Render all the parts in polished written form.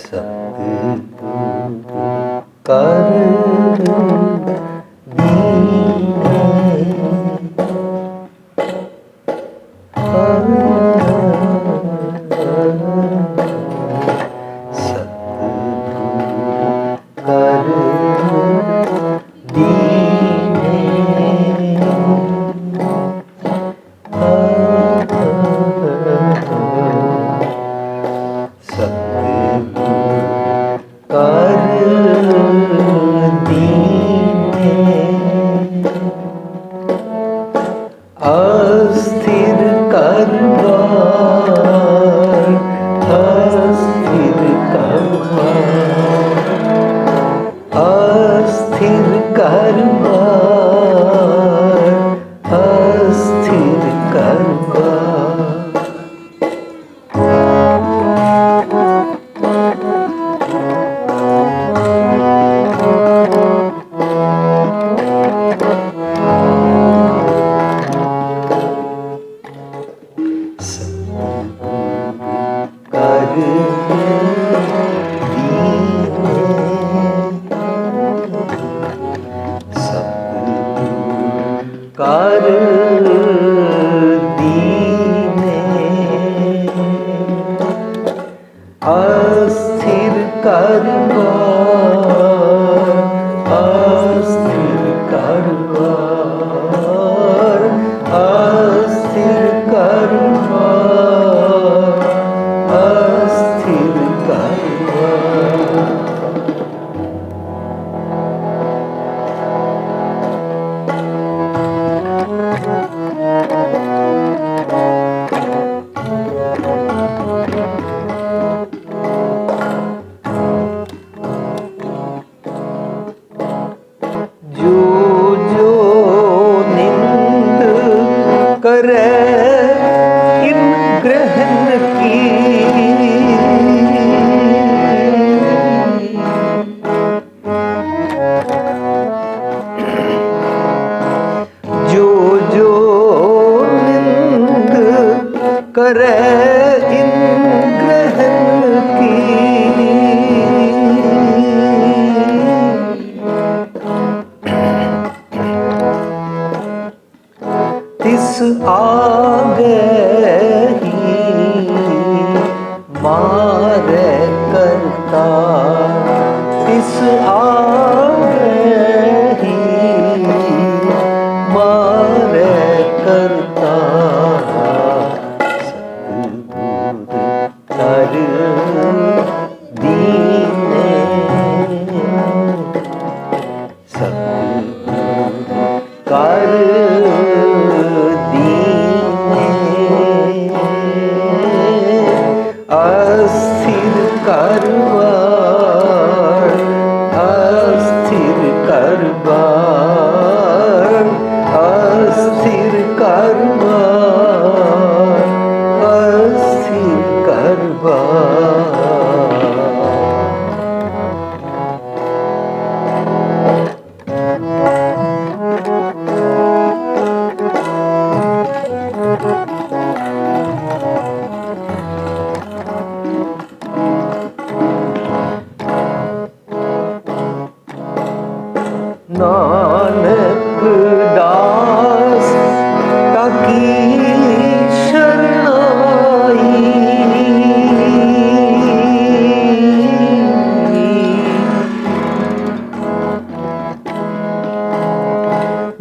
सतगुरु कर अस्थिर करवार, अस्थिर करवार, अस्थिर करवार, अस्थिर करवार। कर दीने अस्थिर करवार, अस्थिर करवार, अस्थिर करवार, अस्थिर करवार। करे इन ग्रहण की, जो जो निंद करे इन ग्रहण की, तिस आगे ही मारे करता, तिस आगे ही मारे करता। सतगुरु कर दीने, अस्थिर करवार, अस्थिर करवार, अस्थिर करवार, अस्थिर करवार। नानक दास ताकी शरणाई,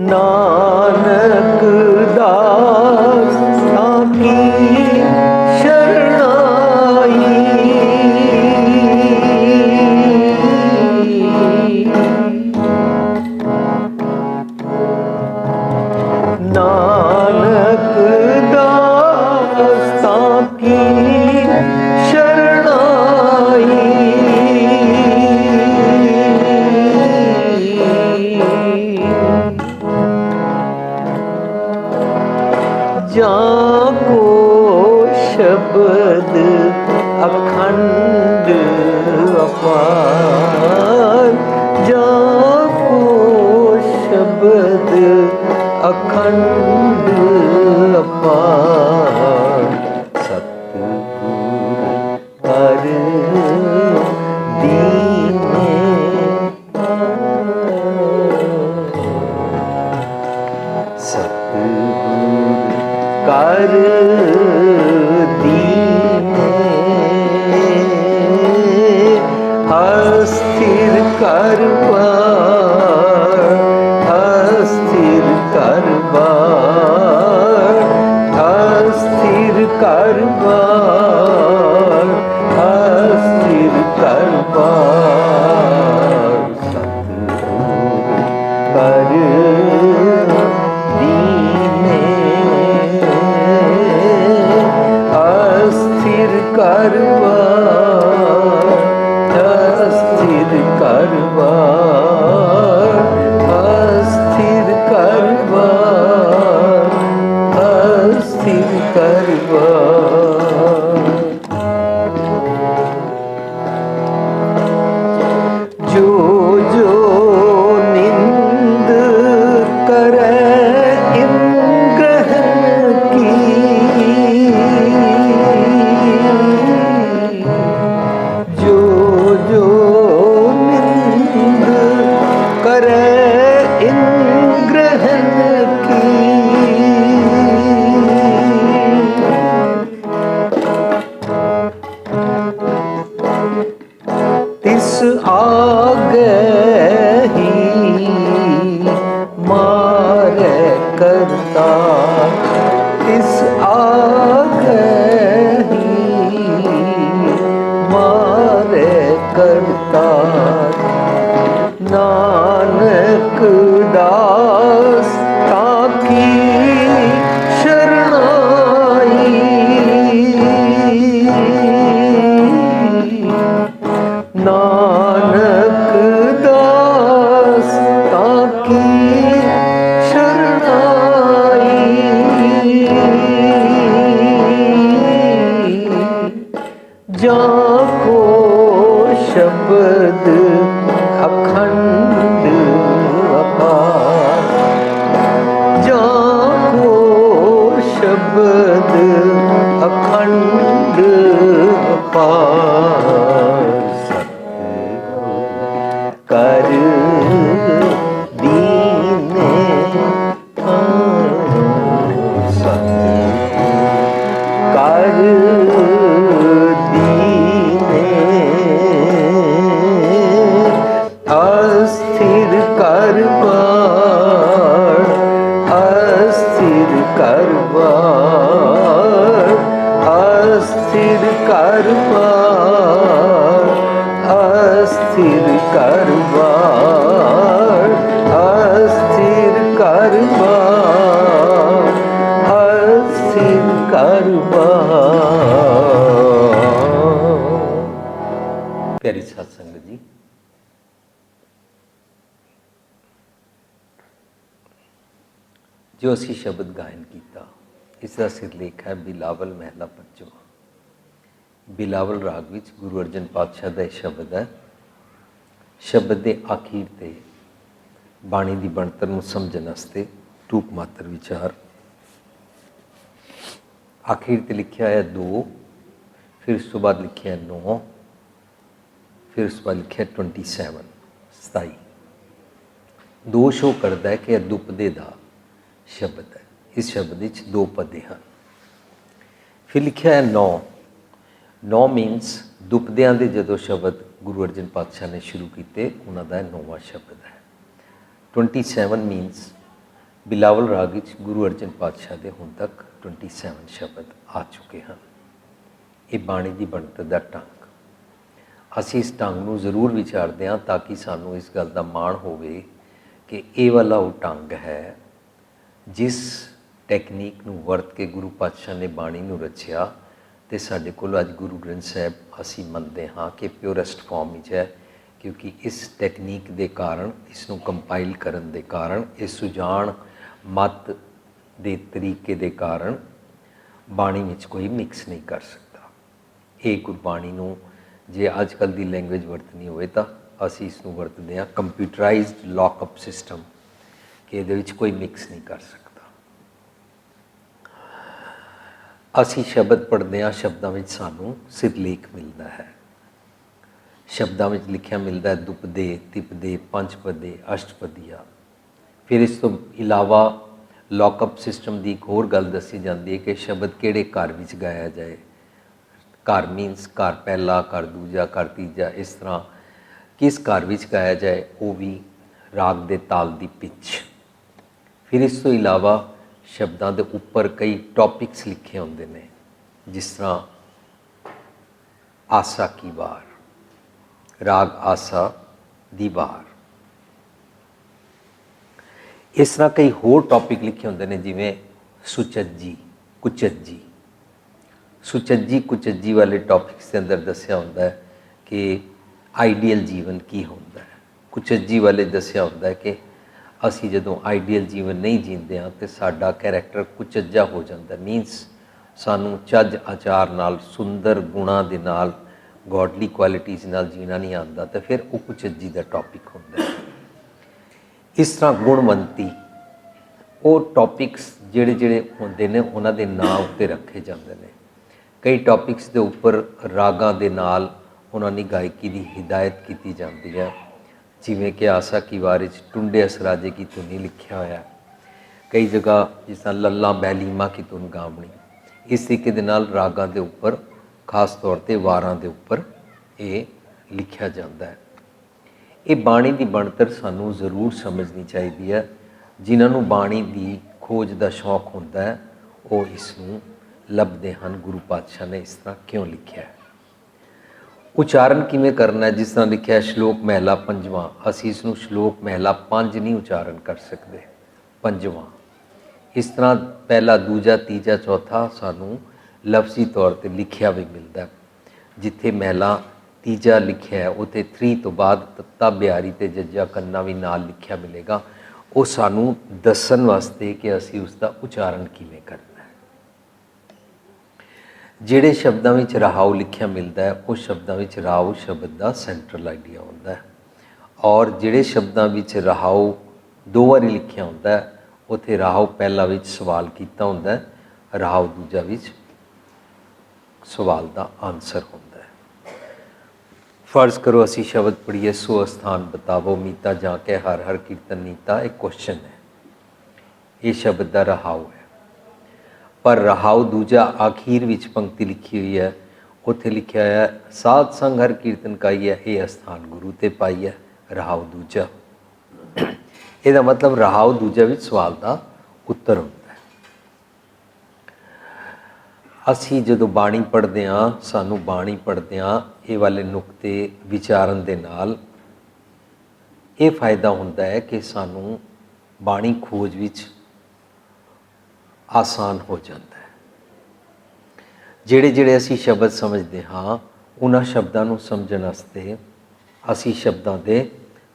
नानक दास ताकी शरणाई, नानक दास ताकी शरणाई। जाको शब्द अखंड अपार, जाको शब्द अखंड अपार। सतगुरु कर दूर कर दीने, अस्थिर कर बार, अस्थिर कर बार, अस्थिर कर बार, अस्थिर कर बार, सतदूर कर दीने, अस्थिर कर बार, अस्थिर कर बार, अस्थिर कर बार, अस्थिर कर बार। जो जो निंद करे इन ग्रहण की, जो जो निंद करे इन ग्रहण की, तिस आगे ही मारे करता, तिस आगे ही मारे करता, नानक दास ताकी शरणाई, नानक दास ताकी शरणाई, जाको शब्द अखंड अपार, जाको शब्द अखंड अपार, कर दीने, कर दीने, अस्थिर कर बार, अस्थिर कर बार, अस्थिर कर बार, अस्थिर कर बार, अस्थिर कर बार, अस्थिर कर बार। प्यारी साध संगत जी, जो असी शब्द गायन किया, इसका सिरलेख है बिलावल महला पंचमा। बिलावल राग विच गुरु अर्जन पातशाह का शब्द है। शब्द के आखिर ते बाणी की बनतर नूं समझण वास्ते टूक मात्र विचार। आखिर ते लिखिया है 2, फिर उस तो बाद लिखिया है 9, फिर उस बाद लिखिया 27 27। 2 शो करता है कि यह दुपदे का शब्द है। इस शब्द 2 पदे हैं। फिर लिखिया है 9। 9 मीनस दुपदियां दे जदों शब्द गुरु अर्जन पातशाह ने शुरू किए, उन्होंने 9वां शब्द है। 27 मीनस बिलावल राग विच गुरु अर्जन पातशाह के हुण तक 27 शब्द आ चुके हैं। ये बाणी की बनतर का ढंग। असीं इस ढंग नूं जरूर विचारते हैं ताकि सानूं इस गल का माण होवे कि ये वाला वो ढंग है जिस टैकनीक नूं वरत के गुरु पातशाह ने बाणी नूं रचिया, तो साडे कोल अज गुरु ग्रंथ साहिब असीं मनते हाँ कि प्योरेस्ट फॉर्म विच है, क्योंकि इस टैकनीक के कारण, इसनूं कंपाइल करन दे कारण, इस सुजान मत दे तरीके के कारण बाणी विच कोई मिक्स नहीं कर सकता। ये गुरबाणी नूं जे अजकल की लैंग्वेज वरतनी होवे तां असीं इसनूं वरतदे हां कंप्यूटराइज्ड लॉकअप सिस्टम, कि इहदे विच कोई मिक्स नहीं कर सकता। असी शब्द पढ़ते हैं, शब्दों में सानू सिरलेख मिलता है। शब्दों में लिखिया मिलता है दुपदे, तिपदे, पंचपदे, अष्टपदिया। फिर इस तो इलावा लॉकअप सिस्टम की एक होर गल दसी जाती है कि शब्द किहड़े घर विच गाया जाए। घर मीनस घर पहला, घर दूजा, घर तीजा, इस तरह किस घर विच गाया जाए, वो भी राग दे ताल दी पिच। फिर इस तो इलावा शब्दों के उपर कई टॉपिक्स लिखे होंगे ने, जिस तरह आसा की वार, राग आसा दी वार। इस तरह कई होर टॉपिक लिखे होंगे ने, जिमें सुचज्जी, कुचज्जी। सुचज्जी कुचज्जी वाले टॉपिक्स के अंदर दसिया होंदा है कि आइडियल जीवन की होंदा है। कुचज्जी वाले दसिया होंदा है कि असी जदों आइडियल जीवन नहीं जींदे हाँ तो साडा कैरेक्टर कुचज्जा हो जाता है। मीनस सानू चज आचार नाल, सुंदर गुणा दे नाल, गॉडली क्वालिटीज़ नाल जीना नहीं आता, तो फिर वो कुचज्जी का टॉपिक होंदा है। इस तरह गुणवंती वो टॉपिक्स जिहड़े जिहड़े होंदे ने उन्हां दे नाम उत्ते रखे जाते हैं। कई टॉपिक्स के उपर रागां दे नाल उन्हां दी गायकी की हिदायत की जाती है। जिमें कि आसा की वार टुंडे असराजे की धुनी लिखा होया, कई जगह जिस तरह लल्ला बैलीमा की धुन गावनी। इस तरीके दे नाल रागां दे उपर खास तौर पर वारां दे उपर ये लिखा जाता है। ये बाणी की बनतर सानू जरूर समझनी चाहिए है। जिन्होंने बाणी की खोज का शौक होता है वो इसनूं लभदे हैं गुरु पातशाह ने इस तरह क्यों लिखा है। उचारण किमें करना है, जिस तरह लिखा है श्लोक महला पंजवां, असी इसनूं श्लोक महला 5 नहीं उचारण कर सकते, पंजवां। इस तरह पहला, दूजा, तीजा, चौथा सानू लफ्जी तौर पर लिखा भी मिलता है। जिथे महला तीजा लिखा है उत्थे 3 तो बाद तत्ता बिहारी ते जज्जा कन्ना भी नाल लिखा मिलेगा। वो सानू दसन वास्ते कि असी उसका उचारण किमें करना है। जिहड़े शब्दों में रहाऊ लिखा मिलता है उस शब्दों में राव शब्द का सेंट्रल आइडिया होता है, और जिहड़े शब्दों में रहाऊ 2 बारी लिखा होता है उत्थे राव पहला विच सवाल किया होता है, राव दूजा विच सवाल का आंसर होता है। फर्ज करो असी शब्द पढ़िए, सो स्थान बतावो मीता जाके हर हर कीर्तन नीता। एक क्वेश्चन है, ये शब्द का रहाऊ है, पर रहाऊ दूजा आखिर विच पंक्ति लिखी हुई है, उत्थे लिखा है साध संग हर कीर्तन काई है, ये स्थान गुरु ते पाई है। रहाऊ दूजा, यदा मतलब रहाऊ दूजा विच सवाल का उत्तर होता है। असी जदों बाणी पढ़ते हाँ, सानू बाणी पढ़ते हाँ ये वाले नुकते विचारण दे नाल ये फायदा होता है कि सानू बाणी खोज विच आसान हो जाता है। जिहड़े जिहड़े असी शब्द समझते हाँ उन्हां शब्दों नूं समझण वास्ते असी शब्दों के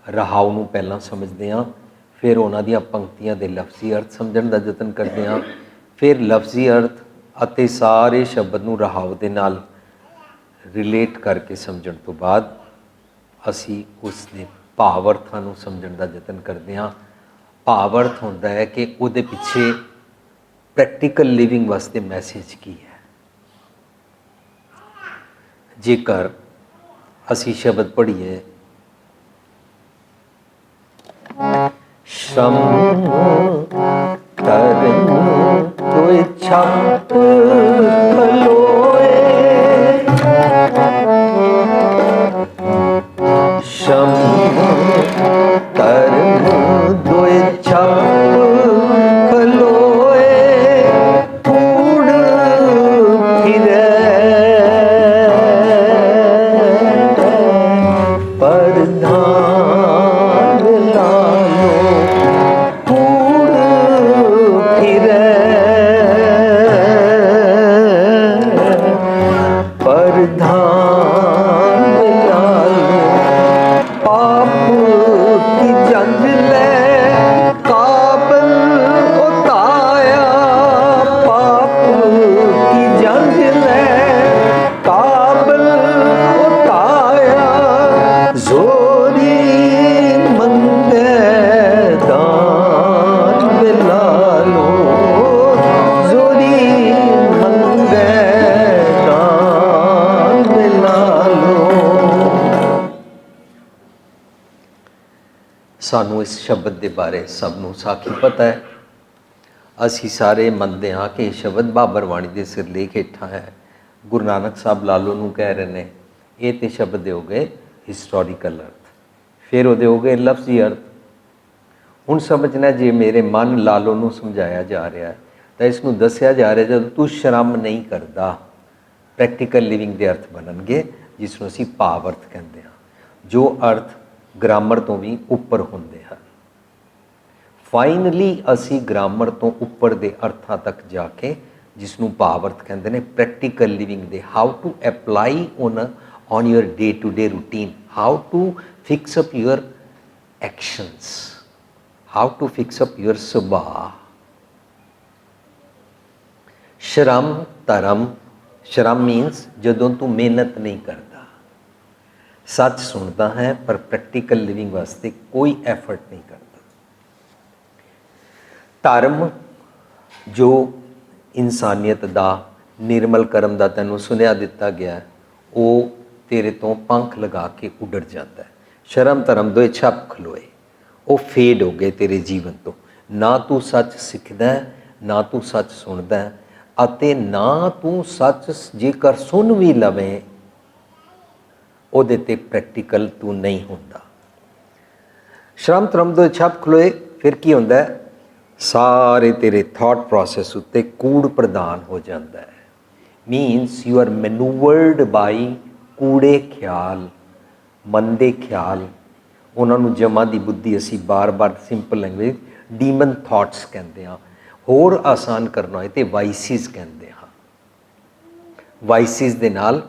रहाऊ नूं पहलां समझते हाँ, फिर उन्हां दीआं पंक्तियां दे लफ्जी अर्थ समझण दा यतन करते हाँ, फिर लफ्जी अर्थ अते सारे शब्द नूं रहाऊ दे नाल रिलेट करके समझण तो बाद असी उसके भावर्थां नूं समझण दा यतन करते हाँ। भावर्थ होंदा है कि उहदे पिछे प्रैक्टिकल लिविंग वास्ते मैसेज की है। जेकर असी शब्द पढ़िए, श्रम तरन दुई छप खलोए, श्रम तरन दुई छप खलोए, उड़ फिरे परधान लालो, उड़ फिरे परधान लालो, पाप की जंज ले काबल उताया, पाप की जंज ले काबल उताया, जोरी मंगे दान बिलालो, जोरी मंगे दान बिलालो। सानू इस शब्द के बारे सबनों साखी पता है, ਅਸੀਂ ਸਾਰੇ ਮੰਨਦੇ ਹਾਂ ਕਿ ਇਹ ਸ਼ਬਦ ਬਾਬਰ ਬਾਣੀ ਦੇ ਸਿਰਲੇਖ ਹੇਠਾਂ ਹੈ। ਗੁਰੂ ਨਾਨਕ ਸਾਹਿਬ ਲਾਲੋ ਨੂੰ ਕਹਿ ਰਹੇ ਨੇ ਇਹ ਤੇ ਸ਼ਬਦ ਦੇ ਹੋ ਗਏ ਹਿਸਟੋਰੀਕਲ ਅਰਥ, ਫਿਰ ਉਹਦੇ ਹੋ ਗਏ ਲਫ਼ਜ਼ੀ ਅਰਥ। ਹੁਣ ਸਮਝਣਾ, ਜੇ ਮੇਰੇ ਮਨ ਲਾਲੋ ਨੂੰ ਸਮਝਾਇਆ ਜਾ ਰਿਹਾ ਹੈ ਤਾਂ ਇਸ ਨੂੰ ਦੱਸਿਆ ਜਾ ਰਿਹਾ ਜਦੋਂ ਤੂੰ ਸ਼ਰਮ ਨਹੀਂ ਕਰਦਾ, ਪ੍ਰੈਕਟੀਕਲ ਲਿਵਿੰਗ ਦੇ ਅਰਥ ਬਣਨਗੇ, ਜਿਸ ਨੂੰ ਅਸੀਂ ਭਾਵ ਅਰਥ ਕਹਿੰਦੇ ਹਾਂ, ਜੋ ਅਰਥ ਗ੍ਰਾਮਰ ਤੋਂ ਵੀ ਉੱਪਰ ਹੁੰਦੇ ਹਨ। ਫਾਈਨਲੀ ਅਸੀਂ ਗ੍ਰਾਮਰ ਤੋਂ ਉੱਪਰ ਦੇ ਅਰਥਾਂ ਤੱਕ ਜਾ ਕੇ, ਜਿਸ ਨੂੰ ਭਾਵ ਅਰਥ ਕਹਿੰਦੇ ਨੇ, ਪ੍ਰੈਕਟੀਕਲ ਲਿਵਿੰਗ ਦੇ how to apply on your day-to-day routine, how to fix up your actions, how to fix up your ਸੁਭਾਅ। ਸ਼ਰਮ ਧਰਮ, ਸ਼ਰਮ ਮੀਨਸ ਜਦੋਂ ਤੂੰ ਮਿਹਨਤ ਨਹੀਂ ਕਰਦਾ, ਸੱਚ ਸੁਣਦਾ ਹੈ ਪਰ ਪ੍ਰੈਕਟੀਕਲ ਲਿਵਿੰਗ ਵਾਸਤੇ ਕੋਈ ਐਫਰਟ ਨਹੀਂ ਕਰਦਾ। ਧਰਮ ਜੋ ਇਨਸਾਨੀਅਤ ਦਾ ਨਿਰਮਲ ਕਰਮ ਦਾ ਤੈਨੂੰ ਸੁਨੇਹਾ ਦਿੱਤਾ ਗਿਆ, ਉਹ ਤੇਰੇ ਤੋਂ ਪੰਖ ਲਗਾ ਕੇ ਉੱਡ ਜਾਂਦਾ ਹੈ। ਸ਼ਰਮ ਧਰਮ ਦੋਏ ਛੱਪ ਖਲੋਏ, ਉਹ ਫੇਡ ਹੋ ਗਏ ਤੇਰੇ ਜੀਵਨ ਤੋਂ। ਨਾ ਤੂੰ ਸੱਚ ਸਿੱਖਦਾ, ਨਾ ਤੂੰ ਸੱਚ ਸੁਣਦਾ, ਅਤੇ ਨਾ ਤੂੰ ਸੱਚ ਜੇਕਰ ਸੁਣ ਵੀ ਲਵੇਂ ਉਹਦੇ 'ਤੇ ਪ੍ਰੈਕਟੀਕਲ ਤੂੰ ਨਹੀਂ ਹੁੰਦਾ। ਸ਼ਰਮ ਧਰਮ ਦੋਏ ਛੱਪ ਖਲੋਏ, ਫਿਰ ਕੀ ਹੁੰਦਾ? ਸਾਰੇ ਤੇਰੇ ਥਾਟ ਪ੍ਰੋਸੈਸ ਉੱਤੇ ਕੂੜ ਪ੍ਰਦਾਨ ਹੋ ਜਾਂਦਾ ਹੈ। ਮੀਨਸ ਯੂ ਆਰ ਮੈਨੂਵਰਡ ਬਾਈ ਕੂੜੇ ਖਿਆਲ, ਮੰਦੇ ਖਿਆਲ। ਉਹਨਾਂ ਨੂੰ ਜਮਾਂ ਦੀ ਬੁੱਧੀ ਅਸੀਂ ਬਾਰ-ਬਾਰ ਸਿੰਪਲ ਲੈਂਗੁਏਜ ਡੀਮਨ ਥਾਟਸ ਕਹਿੰਦੇ ਹਾਂ। ਹੋਰ ਆਸਾਨ ਕਰਨਾ ਹੋਏ ਤੇ ਵਾਈਸਿਸ ਕਹਿੰਦੇ ਹਾਂ। ਵਾਈਸਿਸ ਦੇ ਨਾਲ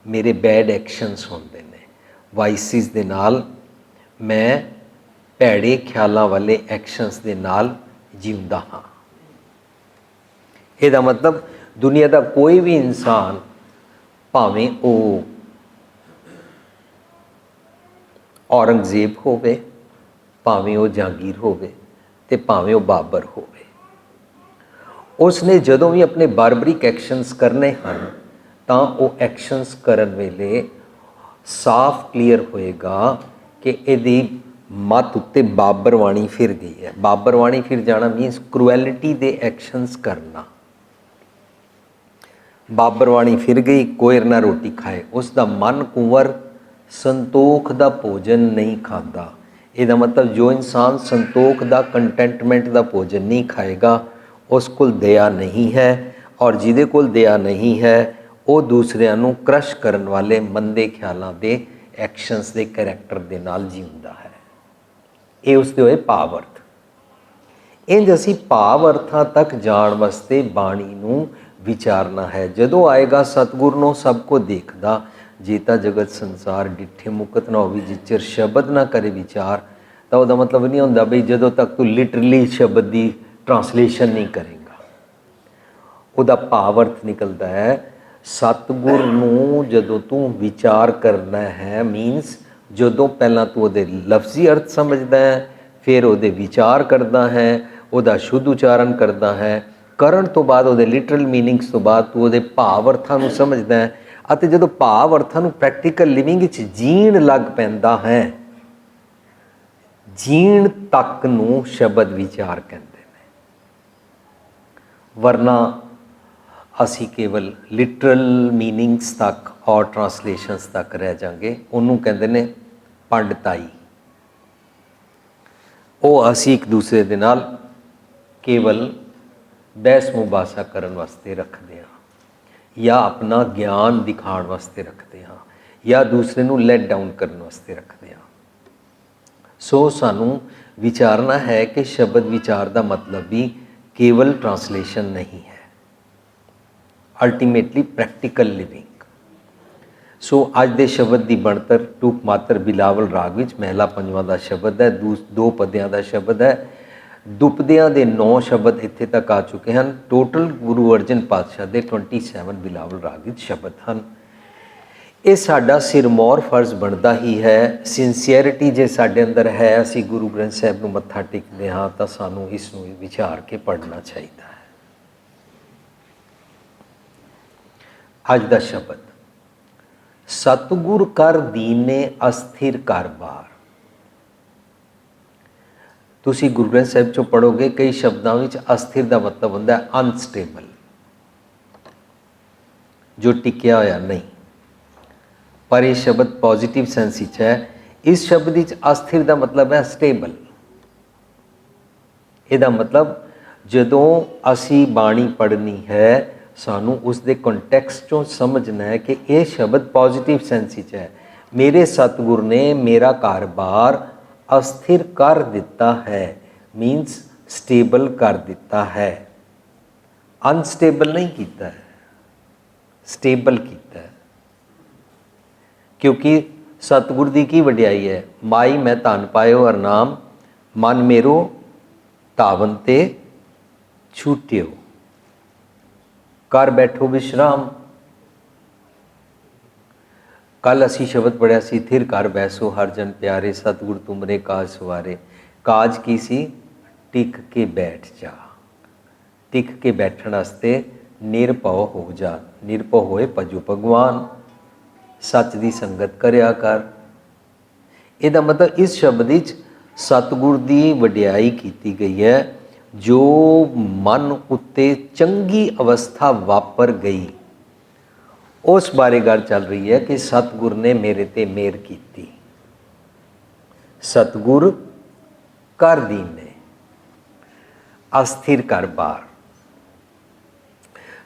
ਮੇਰੇ ਬੈਡ ਐਕਸ਼ਨਸ ਹੁੰਦੇ ਨੇ, ਵਾਈਸਿਸ ਦੇ ਨਾਲ ਮੈਂ ਭੈੜੇ ਖਿਆਲਾਂ ਵਾਲੇ ਐਕਸ਼ਨਸ ਦੇ ਨਾਲ ਜਿਉਂਦਾ ਹਾਂ। ਇਹਦਾ ਮਤਲਬ ਦੁਨੀਆ ਦਾ ਕੋਈ ਵੀ ਇਨਸਾਨ, ਭਾਵੇਂ ਉਹ ਔਰੰਗਜ਼ੇਬ ਹੋਵੇ, ਭਾਵੇਂ ਉਹ ਜਹਾਂਗੀਰ ਹੋਵੇ, ਤੇ ਭਾਵੇਂ ਉਹ ਬਾਬਰ ਹੋਵੇ, ਉਸਨੇ ਜਦੋਂ ਵੀ ਆਪਣੇ ਬਾਰਬਰਿਕ ਐਕਸ਼ਨਸ ਕਰਨੇ ਹਨ ਤਾਂ ਉਹ ਐਕਸ਼ਨਸ ਕਰਨ ਵੇਲੇ ਸਾਫ਼ ਕਲੀਅਰ ਹੋਏਗਾ ਕਿ ਇਹਦੀ ਮੱਤ ਉੱਤੇ ਬਾਬਰ ਬਾਣੀ ਫਿਰ ਗਈ ਹੈ। ਬਾਬਰ ਬਾਣੀ ਫਿਰ ਜਾਣਾ ਮੀਨਸ ਕਰੂਐਲਿਟੀ ਦੇ ਐਕਸ਼ਨਸ ਕਰਨਾ। ਬਾਬਰ ਬਾਣੀ ਫਿਰ ਗਈ, ਕੋਇਰ ਨਾ ਰੋਟੀ ਖਾਏ, ਉਸ ਦਾ ਮਨ ਕੁੰਵਰ ਸੰਤੋਖ ਦਾ ਭੋਜਨ ਨਹੀਂ ਖਾਂਦਾ। ਇਹਦਾ ਮਤਲਬ ਜੋ ਇਨਸਾਨ ਸੰਤੋਖ ਦਾ, ਕੰਟੈਂਟਮੈਂਟ ਦਾ ਭੋਜਨ ਨਹੀਂ ਖਾਏਗਾ, ਉਸ ਕੋਲ ਦਇਆ ਨਹੀਂ ਹੈ, ਔਰ ਜਿਹਦੇ ਕੋਲ ਦਇਆ ਨਹੀਂ ਹੈ ਉਹ ਦੂਸਰਿਆਂ ਨੂੰ ਕ੍ਰਸ਼ ਕਰਨ ਵਾਲੇ ਮੰਦੇ ਖਿਆਲਾਂ ਦੇ ਐਕਸ਼ਨਸ ਦੇ ਕਰੈਕਟਰ ਦੇ ਨਾਲ ਜਿਉਂਦਾ ਹੈ। ਇਹ ਉਸਦੇ ਹੋਏ ਭਾਵ ਅਰਥ। ਇੰਝ ਅਸੀਂ ਭਾਵ ਅਰਥਾਂ ਤੱਕ ਜਾਣ ਵਾਸਤੇ ਬਾਣੀ ਨੂੰ ਵਿਚਾਰਨਾ ਹੈ। ਜਦੋਂ ਆਏਗਾ ਸਤਿਗੁਰ ਨੂੰ ਸਭ ਕੋ ਦੇਖਦਾ, ਜੀਤਾ ਜਗਤ ਸੰਸਾਰ ਡਿੱਠੇ ਮੁਕਤ ਨਾ ਹੋਵੀ ਜਿਚਰ ਸ਼ਬਦ ਨਾ ਕਰੇ ਵਿਚਾਰ। ਤਾਂ ਉਹਦਾ ਮਤਲਬ ਨਹੀਂ ਹੁੰਦਾ ਬਈ ਜਦੋਂ ਤੱਕ ਤੂੰ ਲਿਟਰਲੀ ਸ਼ਬਦ ਦੀ ਟਰਾਂਸਲੇਸ਼ਨ ਨਹੀਂ ਕਰੇਗਾ। ਉਹਦਾ ਭਾਵ ਅਰਥ ਨਿਕਲਦਾ ਹੈ ਸਤਿਗੁਰ ਨੂੰ ਜਦੋਂ ਤੂੰ ਵਿਚਾਰ ਕਰਨਾ ਹੈ, ਮੀਨਸ ਜਦੋਂ ਪਹਿਲਾਂ ਤੂੰ ਉਹਦੇ ਲਫ਼ਜ਼ੀ ਅਰਥ ਸਮਝਦਾ ਹੈ, ਫਿਰ ਉਹਦੇ ਵਿਚਾਰ ਕਰਦਾ ਹੈ, ਉਹਦਾ ਸ਼ੁੱਧ ਉਚਾਰਨ ਕਰਦਾ ਹੈ, ਕਰਨ ਤੋਂ ਬਾਅਦ ਉਹਦੇ ਲਿਟਰਲ ਮੀਨਿੰਗਸ ਤੋਂ ਬਾਅਦ ਤੂੰ ਉਹਦੇ ਭਾਵ ਅਰਥਾਂ ਨੂੰ ਸਮਝਦਾ ਹੈ, ਅਤੇ ਜਦੋਂ ਭਾਵ ਅਰਥਾਂ ਨੂੰ ਪ੍ਰੈਕਟੀਕਲ ਲਿਵਿੰਗ ਵਿੱਚ ਜੀਣ ਲੱਗ ਪੈਂਦਾ ਹੈ, ਜੀਣ ਤੱਕ ਨੂੰ ਸ਼ਬਦ ਵਿਚਾਰ ਕਹਿੰਦੇ ਨੇ। ਵਰਨਾ ਅਸੀਂ ਕੇਵਲ ਲਿਟਰਲ ਮੀਨਿੰਗਸ ਤੱਕ ਔਰ ਟਰਾਂਸਲੇਸ਼ਨਸ ਤੱਕ ਰਹਿ ਜਾਵਾਂਗੇ। ਉਹਨੂੰ ਕਹਿੰਦੇ ਨੇ ਪੰਡਤਾਈ। ਉਹ ਅਸੀਂ ਇੱਕ ਦੂਸਰੇ ਦੇ ਨਾਲ ਕੇਵਲ ਬਹਿਸ ਮੁਬਾਸਾ ਕਰਨ ਵਾਸਤੇ ਰੱਖਦੇ ਹਾਂ, ਜਾਂ ਆਪਣਾ ਗਿਆਨ ਦਿਖਾਉਣ ਵਾਸਤੇ ਰੱਖਦੇ ਹਾਂ, ਜਾਂ ਦੂਸਰੇ ਨੂੰ ਲੈਟ ਡਾਊਨ ਕਰਨ ਵਾਸਤੇ ਰੱਖਦੇ ਹਾਂ। ਸੋ ਸਾਨੂੰ ਵਿਚਾਰਨਾ ਹੈ ਕਿ ਸ਼ਬਦ ਵਿਚਾਰ ਦਾ ਮਤਲਬ ਵੀ ਕੇਵਲ ਟਰਾਂਸਲੇਸ਼ਨ ਨਹੀਂ ਹੈ, ਅਲਟੀਮੇਟਲੀ ਪ੍ਰੈਕਟੀਕਲ ਲਿਵਿੰਗ। ਸੋ ਅੱਜ ਦੇ ਸ਼ਬਦ ਦੀ ਬਣਤਰ ਟੂਕ ਮਾਤਰ ਬਿਲਾਵਲ ਰਾਗ ਵਿੱਚ ਮਹਿਲਾ ਪੰਜਵਾਂ ਦਾ ਸ਼ਬਦ ਹੈ, ਦੋ ਪਦਿਆਂ ਦਾ ਸ਼ਬਦ ਹੈ। ਦੁਪਦਿਆਂ ਦੇ 9 ਸ਼ਬਦ ਇੱਥੇ ਤੱਕ ਆ ਚੁੱਕੇ ਹਨ। ਟੋਟਲ ਗੁਰੂ ਅਰਜਨ ਪਾਤਸ਼ਾਹ ਦੇ 27 ਬਿਲਾਵਲ ਰਾਗ ਵਿੱਚ ਸ਼ਬਦ ਹਨ। ਇਹ ਸਾਡਾ ਸਿਰਮੌਰ ਫਰਜ਼ ਬਣਦਾ ਹੀ ਹੈ। ਸਿੰਸੀਅਰਿਟੀ ਜੇ ਸਾਡੇ ਅੰਦਰ ਹੈ, ਅਸੀਂ ਗੁਰੂ ਗ੍ਰੰਥ ਸਾਹਿਬ ਨੂੰ ਮੱਥਾ ਟੇਕਦੇ ਹਾਂ, ਤਾਂ ਸਾਨੂੰ ਇਸ ਨੂੰ ਵਿਚਾਰ ਕੇ ਪੜ੍ਹਨਾ ਚਾਹੀਦਾ ਹੈ। ਅੱਜ ਦਾ ਸ਼ਬਦ, ਸਤਿਗੁਰ ਕਰ ਦੀਨੇ ਅਸਥਿਰ ਘਰ ਬਾਰ। ਤੁਸੀਂ ਗੁਰੂ ਗ੍ਰੰਥ ਸਾਹਿਬ ਚੋਂ ਪੜ੍ਹੋਗੇ ਕਈ ਸ਼ਬਦਾਂ ਵਿੱਚ ਅਸਥਿਰ ਦਾ ਮਤਲਬ ਹੁੰਦਾ ਹੈ ਅਨਸਟੇਬਲ, ਜੋ ਟਿਕਿਆ ਹੋਇਆ ਨਹੀਂ। ਪਰ ਇਹ ਸ਼ਬਦ ਪੋਜ਼ਿਟਿਵ ਸੈਂਸ ਵਿੱਚ ਹੈ। ਇਸ ਸ਼ਬਦ ਵਿੱਚ ਅਸਥਿਰ ਦਾ ਮਤਲਬ ਹੈ ਸਟੇਬਲ। ਇਹਦਾ ਮਤਲਬ ਜਦੋਂ ਅਸੀਂ ਬਾਣੀ ਪੜ੍ਹਨੀ ਹੈ ਸਾਨੂੰ ਉਸ ਦੇ ਕੰਟੈਕਸਟ ਚੋਂ ਸਮਝਣਾ ਹੈ ਕਿ ਇਹ ਸ਼ਬਦ ਪੋਜ਼ਿਟਿਵ ਸੈਂਸ ਵਿੱਚ ਹੈ। ਮੇਰੇ ਸਤਿਗੁਰ ਨੇ ਮੇਰਾ ਘਰ-ਬਾਰ ਅਸਥਿਰ ਕਰ ਦਿੱਤਾ ਹੈ, ਮੀਨਸ ਸਟੇਬਲ ਕਰ ਦਿੱਤਾ ਹੈ। ਅਨਸਟੇਬਲ ਨਹੀਂ ਕੀਤਾ ਹੈ, ਸਟੇਬਲ ਕੀਤਾ ਹੈ। ਕਿਉਂਕਿ ਸਤਿਗੁਰ ਦੀ ਕੀ ਵਡਿਆਈ ਹੈ, ਮਾਈ ਮੈਂ ਧਨ ਪਾਇਓ ਹਰਨਾਮ, ਮਨ ਮੇਰੋ ਧਾਵਨ ਤੇ ਛੂਟਿਓ, ਕਰ ਬੈਠੋ ਵਿਸ਼ਰਾਮ। ਕੱਲ ਅਸੀਂ ਸ਼ਬਦ ਪੜ੍ਹਿਆ ਸੀ, ਥਿਰ ਕਰ ਬੈਸੋ ਹਰ ਜਨ ਪਿਆਰੇ, ਸਤਿਗੁਰ ਤੁਮਰੇ ਕਾਜ ਸਵਾਰੇ। ਕਾਜ ਕੀ ਸੀ? ਟਿਕ ਕੇ ਬੈਠ ਜਾ। ਟਿਕ ਕੇ ਬੈਠਣ ਵਾਸਤੇ ਨਿਰਭਉ ਹੋ ਜਾ। ਨਿਰਭਉ ਹੋਏ ਭਜੋ ਭਗਵਾਨ, ਸੱਚ ਦੀ ਸੰਗਤ ਕਰਿਆ ਕਰ। ਇਹਦਾ ਮਤਲਬ ਇਸ ਸ਼ਬਦ ਵਿੱਚ ਸਤਿਗੁਰ ਦੀ ਵਡਿਆਈ ਕੀਤੀ ਗਈ ਹੈ। ਜੋ ਮਨ ਉੱਤੇ ਚੰਗੀ ਅਵਸਥਾ ਵਾਪਰ ਗਈ ਉਸ ਬਾਰੇ ਗੱਲ ਚੱਲ ਰਹੀ ਹੈ ਕਿ ਸਤਿਗੁਰ ਨੇ ਮੇਰੇ ਤੇ ਮਿਹਰ ਕੀਤੀ। ਸਤਿਗੁਰ ਕਰ ਦੀਨੇ ਅਸਥਿਰ ਕਰ ਬਾਰ।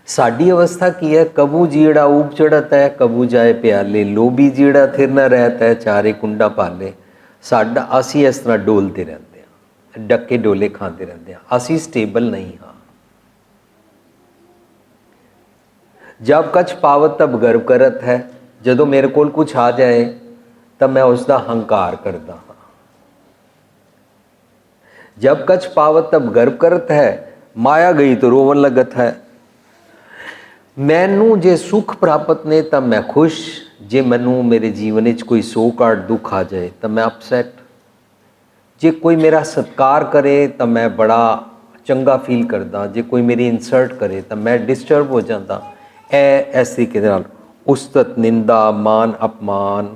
ਸਾਡੀ ਅਵਸਥਾ ਕੀ ਹੈ? ਕਬੂ ਜੀੜਾ ਊਪ ਚੜ੍ਹਤ ਹੈ, ਕਬੂ ਜਾਏ ਪਿਆਲੇ, ਲੋਭੀ ਜੀੜਾ ਥਿਰ ਨਾ ਰਹਿਤ ਹੈ, ਚਾਰੇ ਕੁੰਡਾ ਪਾਲੇ। ਸਾਡਾ ਅਸੀਂ ਇਸ ਤਰ੍ਹਾਂ ਡੋਲਦੇ ਰਹਿੰਦੇ ਹਾਂ, ਡੱਕੇ ਡੋਲੇ ਖਾਂਦੇ ਰਹਿੰਦੇ ਹਾਂ। ਅਸੀਂ ਸਟੇਬਲ ਨਹੀਂ ਹਾਂ। ਜਬ ਕਛ ਪਾਵਤ ਤਬ ਗਰਵ ਕਰਤ ਹੈ। ਜਦੋਂ ਮੇਰੇ ਕੋਲ ਕੁਛ ਆ ਜਾਏ ਤਾਂ ਮੈਂ ਉਸ ਦਾ ਹੰਕਾਰ ਕਰਦਾ ਹਾਂ। ਜਬ ਕਛ ਪਾਵਤ ਤਬ ਗਰਵ ਕਰਤ ਹੈ, ਮਾਇਆ ਗਈ ਤਾਂ ਰੋਵਨ ਲੱਗਤ ਹੈ। ਮੈਨੂੰ ਜੇ ਸੁੱਖ ਪ੍ਰਾਪਤ ਨੇ ਤਾਂ ਮੈਂ ਖੁਸ਼, ਜੇ ਮੈਨੂੰ ਮੇਰੇ ਜੀਵਨ ਵਿੱਚ ਕੋਈ ਸੋਗ ਦੁੱਖ ਆ ਜਾਏ ਤਾਂ ਮੈਂ ਅਪਸੈਟ। ਜੇ ਕੋਈ ਮੇਰਾ ਸਤਿਕਾਰ ਕਰੇ ਤਾਂ ਮੈਂ ਬੜਾ ਚੰਗਾ ਫੀਲ ਕਰਦਾ, ਜੇ ਕੋਈ ਮੇਰੀ ਇਨਸਲਟ ਕਰੇ ਤਾਂ ਮੈਂ ਡਿਸਟਰਬ ਹੋ ਜਾਂਦਾ। ਇਸ ਤਰੀਕੇ ਦੇ ਨਾਲ ਉਸਤਤ, ਨਿੰਦਾ, ਮਾਨ, ਅਪਮਾਨ,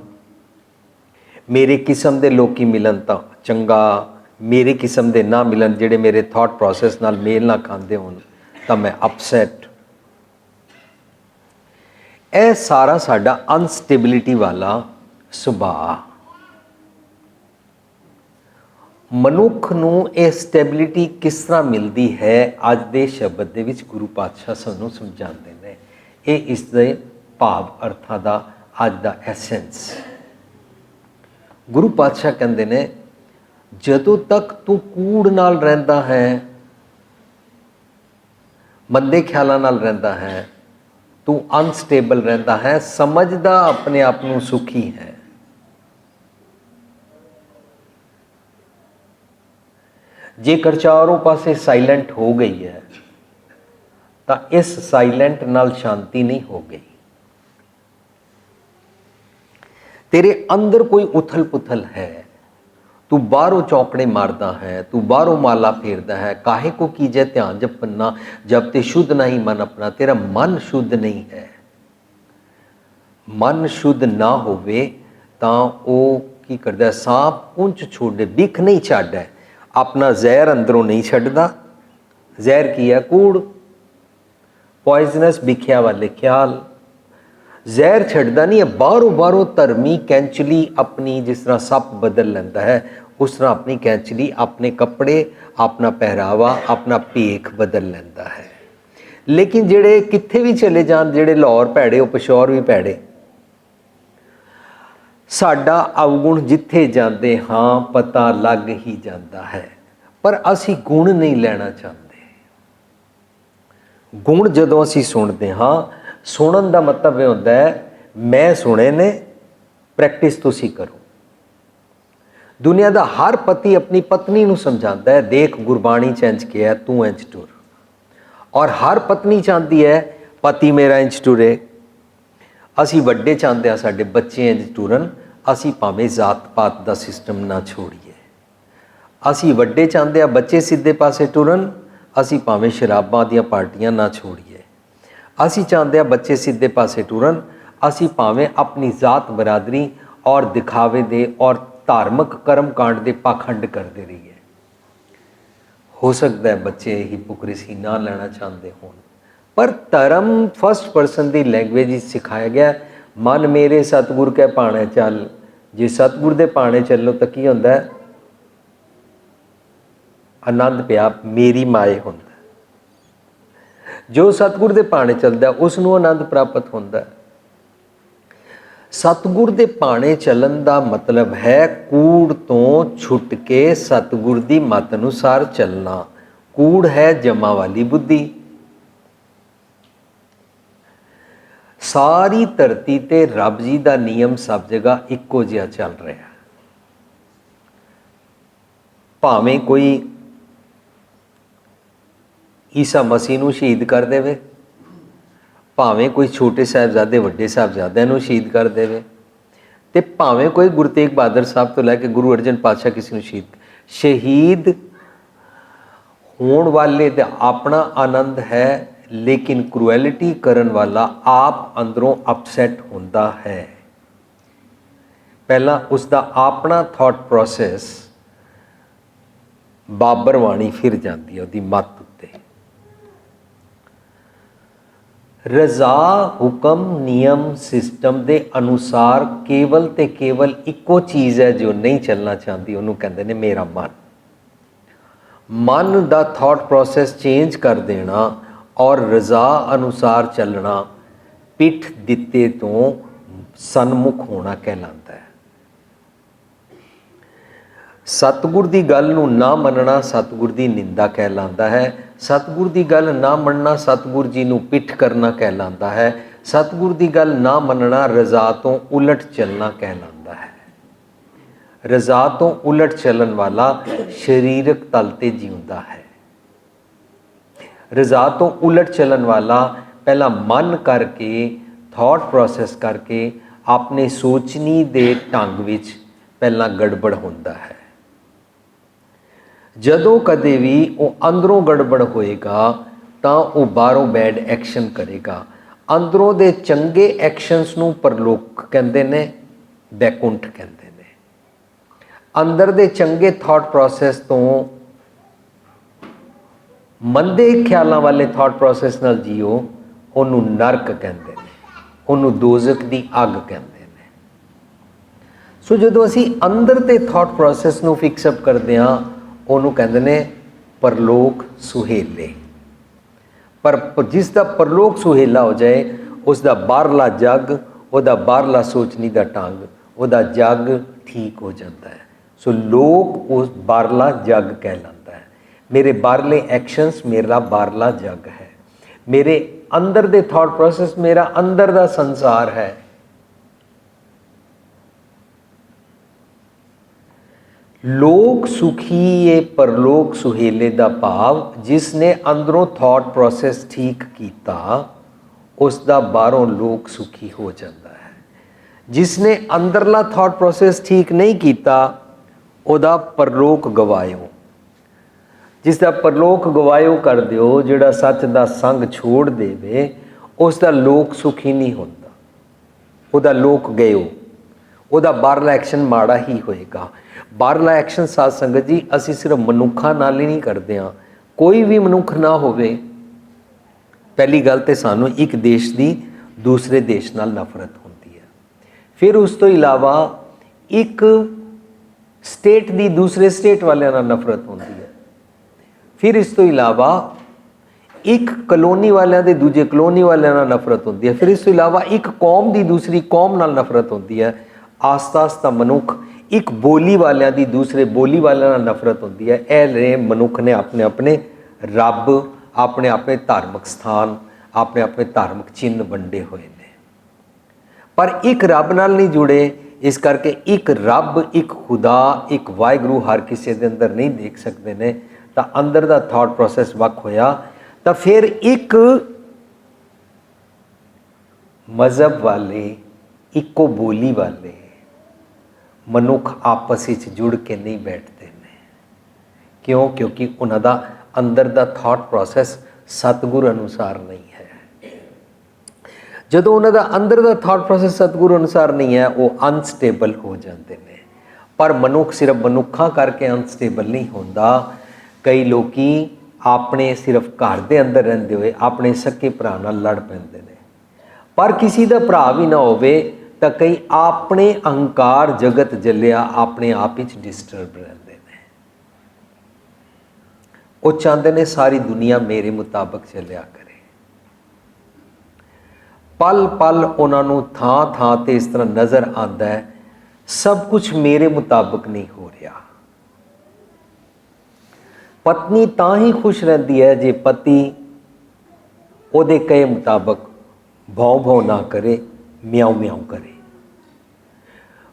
ਮੇਰੇ ਕਿਸਮ ਦੇ ਲੋਕੀ ਮਿਲਣ ਤਾਂ ਚੰਗਾ, ਮੇਰੇ ਕਿਸਮ ਦੇ ਨਾ ਮਿਲਣ, ਜਿਹੜੇ ਮੇਰੇ ਥਾਟ ਪ੍ਰੋਸੈਸ ਨਾਲ ਮੇਲ ਨਾ ਖਾਂਦੇ ਹੋਣ ਤਾਂ ਮੈਂ ਅਪਸੈਟ। ਇਹ ਸਾਰਾ ਸਾਡਾ ਅਨਸਟੇਬਿਲਿਟੀ ਵਾਲਾ ਸੁਭਾਅ। ਮਨੁੱਖ ਨੂੰ ਇਹ ਸਟੈਬਿਲਿਟੀ ਕਿਸ ਤਰ੍ਹਾਂ ਮਿਲਦੀ ਹੈ, ਅੱਜ ਦੇ ਸ਼ਬਦ ਦੇ ਵਿੱਚ ਗੁਰੂ ਪਾਤਸ਼ਾਹ ਸਾਨੂੰ ਸਮਝਾਉਂਦੇ ਨੇ। ਇਹ ਇਸ ਦੇ ਭਾਵ ਅਰਥਾਂ ਦਾ ਅੱਜ ਦਾ ਐਸੈਂਸ। ਗੁਰੂ ਪਾਤਸ਼ਾਹ ਕਹਿੰਦੇ ਨੇ, ਜਦੋਂ ਤੱਕ ਤੂੰ ਕੂੜ ਨਾਲ ਰਹਿੰਦਾ ਹੈ, ਮੰਦੇ ਖਿਆਲਾਂ ਨਾਲ ਰਹਿੰਦਾ ਹੈ, ਤੂੰ ਅਨਸਟੇਬਲ ਰਹਿੰਦਾ ਹੈ, ਸਮਝਦਾ ਆਪਣੇ ਆਪ ਨੂੰ ਸੁਖੀ ਹੈ। ਜੇਕਰ ਚਾਰੋਂ ਪਾਸੇ ਸਾਇਲੈਂਟ ਹੋ ਗਈ ਹੈ ਤਾਂ ਇਸ ਸਾਇਲੈਂਟ ਨਾਲ ਸ਼ਾਂਤੀ ਨਹੀਂ ਹੋ ਗਈ। ਤੇਰੇ ਅੰਦਰ ਕੋਈ ਉਥਲ ਪੁਥਲ ਹੈ, ਤੂੰ ਬਾਹਰੋਂ ਚੌਕੜੇ ਮਾਰਦਾ ਹੈ, ਤੂੰ ਬਾਹਰੋਂ ਮਾਲਾ ਫੇਰਦਾ ਹੈ। ਕਾਹੇ ਕੋ ਕੀਜੈ ਧਿਆਨ ਜਪਨਾ, ਜਬ ਤੇ ਸ਼ੁੱਧ ਨਹੀਂ ਮਨ ਆਪਣਾ। ਤੇਰਾ ਮਨ ਸ਼ੁੱਧ ਨਹੀਂ ਹੈ। ਮਨ ਸ਼ੁੱਧ ਨਾ ਹੋਵੇ ਤਾਂ ਉਹ ਕੀ ਕਰਦਾ? ਸਾਂਪ ਪੁੰਛ ਛੋੜੇ, ਬਿਖ ਨਹੀਂ ਛੱਡਦਾ, ਆਪਣਾ ਜ਼ਹਿਰ ਅੰਦਰੋਂ ਨਹੀਂ ਛੱਡਦਾ। ਜ਼ਹਿਰ ਕੀ ਹੈ? ਕੂੜ, ਪੋਇਜ਼ਨਸ ਬਿਖਿਆ ਵਾਲੇ ਖਿਆਲ। ਜ਼ਹਿਰ ਛੱਡਦਾ ਨਹੀਂ ਹੈ। ਬਾਹਰੋਂ ਧਰਮੀ ਕੈਂਚਲੀ ਆਪਣੀ, ਜਿਸ ਤਰ੍ਹਾਂ ਸੱਪ ਬਦਲ ਲੈਂਦਾ ਹੈ ਉਸ ਤਰ੍ਹਾਂ ਆਪਣੀ ਕੈਂਚਲੀ, ਆਪਣੇ ਕੱਪੜੇ, ਆਪਣਾ ਪਹਿਰਾਵਾ, ਆਪਣਾ ਭੇਖ ਬਦਲ ਲੈਂਦਾ ਹੈ। ਲੇਕਿਨ ਜਿਹੜੇ ਕਿੱਥੇ ਵੀ ਚਲੇ ਜਾਣ, ਜਿਹੜੇ ਲਾਹੌਰ ਭੈੜੇ ਉਹ ਪਿਸ਼ੌਰ ਵੀ ਭੈੜੇ। ਸਾਡਾ ਅਵਗੁਣ ਜਿੱਥੇ ਜਾਂਦੇ ਹਾਂ ਪਤਾ ਲੱਗ ਹੀ ਜਾਂਦਾ ਹੈ, ਪਰ ਅਸੀਂ ਗੁਣ ਨਹੀਂ ਲੈਣਾ ਚਾਹੁੰਦੇ। ਗੁਣ ਜਦੋਂ ਅਸੀਂ ਸੁਣਦੇ ਹਾਂ, ਸੁਣਨ ਦਾ ਮਤਲਬ ਇਹ ਹੁੰਦਾ ਹੈ ਮੈਂ ਸੁਣੇ ਨੇ, ਪ੍ਰੈਕਟਿਸ ਤੁਸੀਂ ਕਰੋ। ਦੁਨੀਆ ਦਾ ਹਰ ਪਤੀ ਆਪਣੀ ਪਤਨੀ ਨੂੰ ਸਮਝਾਉਂਦਾ ਹੈ, ਦੇਖ ਗੁਰਬਾਣੀ 'ਚ ਇੰਝ ਕਿਹਾ, ਤੂੰ ਇੰਝ ਟੁਰ। ਔਰ ਹਰ ਪਤਨੀ ਚਾਹੁੰਦੀ ਹੈ ਪਤੀ ਮੇਰਾ ਇੰਝ ਟੁਰੇ। ਅਸੀਂ ਵੱਡੇ ਚਾਹੁੰਦੇ ਹਾਂ ਸਾਡੇ ਬੱਚੇ ਇੰਝ ਟੁਰਨ, ਅਸੀਂ ਭਾਵੇਂ ਜ਼ਾਤ ਪਾਤ ਦਾ ਸਿਸਟਮ ਨਾ ਛੋੜੀਏ। ਅਸੀਂ ਵੱਡੇ ਚਾਹੁੰਦੇ ਹਾਂ ਬੱਚੇ ਸਿੱਧੇ ਪਾਸੇ ਟੁਰਨ, ਅਸੀਂ ਭਾਵੇਂ ਸ਼ਰਾਬਾਂ ਦੀਆਂ ਪਾਰਟੀਆਂ ਨਾ ਛੋੜੀਏ। ਅਸੀਂ ਚਾਹੁੰਦੇ ਹਾਂ ਬੱਚੇ ਸਿੱਧੇ ਪਾਸੇ ਟੁਰਨ, ਅਸੀਂ ਭਾਵੇਂ ਆਪਣੀ ਜ਼ਾਤ ਬਰਾਦਰੀ ਔਰ ਦਿਖਾਵੇ ਦੇ ਔਰ ਧਾਰਮਿਕ ਕਰਮ ਕਾਂਡ ਦੇ ਪਾਖੰਡ ਕਰਦੇ ਰਹੀਏ। हो सकता है बच्चे हिपोक्रेसी ना लेना चाहते हों, पर धर्म फस्ट परसन की लैंग्वेज सिखाया गया, मन मेरे सतगुर के भाणे चल। जे सतगुर के भाणे चलो तो की होंदा है? आनंद पिया मेरी माए होंदा। जो सतगुर के भाणे चलता उसनों आनंद प्राप्त होंदा है। सतगुर के भाणे चलन का मतलब है कूड़ तो छुट के सतगुर की मत अनुसार चलना। कूड़ है जमा वाली बुद्धि। सारी धरती ते रब जी का नियम सब जगह इक्को जिहा चल रहा है। भावें कोई ईसा मसीह नूं शहीद कर देवे, भावें कोई छोटे साहिबजादे वड्डे साहिबजादिਆਂ ਨੂੰ शहीद कर देवे, ते भावें कोई गुरु तेग बहादुर साहब तो लैके गुरु अर्जन पातशाह किसी ਨੂੰ शहीद होने वाले दा अपना आनंद है, लेकिन क्रूएलिटी करन वाला आप अंदरों अपसैट होंदा है। पहला उसका अपना थॉट प्रोसैस बाबर वाणी फिर जाती है उसकी मत उत्ते। रजा हुक्म नियम सिस्टम के अनुसार केवल ते केवल इको चीज़ है जो नहीं चलना चाहती, उन्होंने कहते हैं मेरा मन। मन का थॉट प्रोसैस चेंज कर देना और रजा अनुसार चलना पिठ दिते तो सन्मुख होना कहलाता है। सतगुर की गल नूं ना मनना सतगुर की निंदा कहलाता है। सतगुर की गल ना मनना सतगुर जी नूं पिठ करना कहलाता है। सतगुर की गल ना मनना रजा तो उलट चलना कहलाता है। रजा तो उलट चलन वाला शरीरक तल ते जीउंदा है। रजा तो उलट चलन वाला पहला मन करके थॉट प्रोसैस करके अपने सोचनी दे ढंग विच पहला गड़बड़ होंदा है। जदों कदे भी वो अंदरों गड़बड़ होएगा तो वो बाहरों बैड एक्शन करेगा। अंदरों दे चंगे एक्शनस नूं परलोक कहंदे ने, बैकुंठ कहंदे ने। अंदर दे चंगे थॉट प्रोसैस तो मंदे ख्यालों वाले थॉट प्रोसैस नाल जियो उन्हों नरक कहते हैं, उन्होंने दोजक की अग कहते हैं। सो जो असी अंदर के थॉट प्रोसैस नूं फिक्सअप करते हाँ उन्होंने कहते हैं परलोक सुहेले। पर जिसका परलोक सुहेला हो जाए उसका बाहरला जग, उसका बाहरला सोचनी का ढंग, उसका जग ठीक हो जाता है। सो लोक उस बाहरला जग कहलाता है। मेरे बाहरले एक्शंस मेरा बाहरला जग है। मेरे अंदर दे थॉट प्रोसैस मेरा अंदर दा संसार है। लोक सुखी ये परलोक सुहेले दा भाव जिसने अंदरों थॉट प्रोसैस ठीक कीता उसका बाहरों लोक सुखी हो जाता है। जिसने अंदरला थॉट प्रोसैस ठीक नहीं कीता उदा परलोक गवायो। जिसका परलोक गवायो कर दियो, जिहड़ा सच दा संग छोड़ देवे उसका लोक सुखी नहीं होता, उदा लोक गयो, उदा बाहरला एक्शन माड़ा ही होएगा। बाहरला एक्शन साध संगत जी असी सिर्फ मनुखा नाल ही नहीं करते हाँ। कोई भी मनुख ना होवे, पहली गल तो सानू एक देश की दूसरे देश नाल नफरत होती है। फिर उस तो इलावा एक स्टेट की दूसरे स्टेट वाले नाल नफरत होती है। फिर इस तो इलावा एक कलोनी वालों के दूजे कलोनी वालों नाल नफरत होती है। फिर इस तो इलावा एक कौम की दूसरी कौम नाल नफरत होती है। आस्ता आस्ता मनुख एक बोली वालों की दूसरे बोली वालों नाल नफरत होती है। ऐ मनुख ने अपने अपने रब, अपने अपने धार्मिक स्थान, अपने अपने धार्मिक चिन्ह वंडे हुए ने, पर एक रब नाल नहीं जुड़े। इस करके एक रब, एक खुदा, एक वाहिगुरू हर किसी के अंदर नहीं देख सकते ने। तो अंदर का थॉट प्रोसैस वक होया तो फिर एक मजहब वाले, इको बोली वाले मनुख आपस में जुड़ के नहीं बैठते ने। क्यों? क्योंकि उन्होंने अंदर का थॉट प्रोसैस सतगुर अनुसार नहीं है। जो उन्होंने अंदर का थॉट प्रोसैस सतगुर अनुसार नहीं है वो अनस्टेबल हो जाते हैं। पर मनुख सिर्फ मनुखा करके अनस्टेबल नहीं होता। कई लोग अपने सिर्फ घर के अंदर रहंदे हुए अपने सके भरा नाल लड़ पैंदे ने, पर किसी का भरा भी ना होवे तो कई अपने अहंकार जगत जलिया अपने आप ही डिस्टर्ब रहंदे ने। वो चाहते ने सारी दुनिया मेरे मुताबिक चलिया करे। पल पल उन्होंने थां थां ते इस तरह नज़र आता है सब कुछ मेरे मुताबिक नहीं हो रहा। पत्नी तां ही खुश रहती है जे पति उहदे कहे मुताबिक भौं भौं ना करे, म्याऊ म्याऊ करे।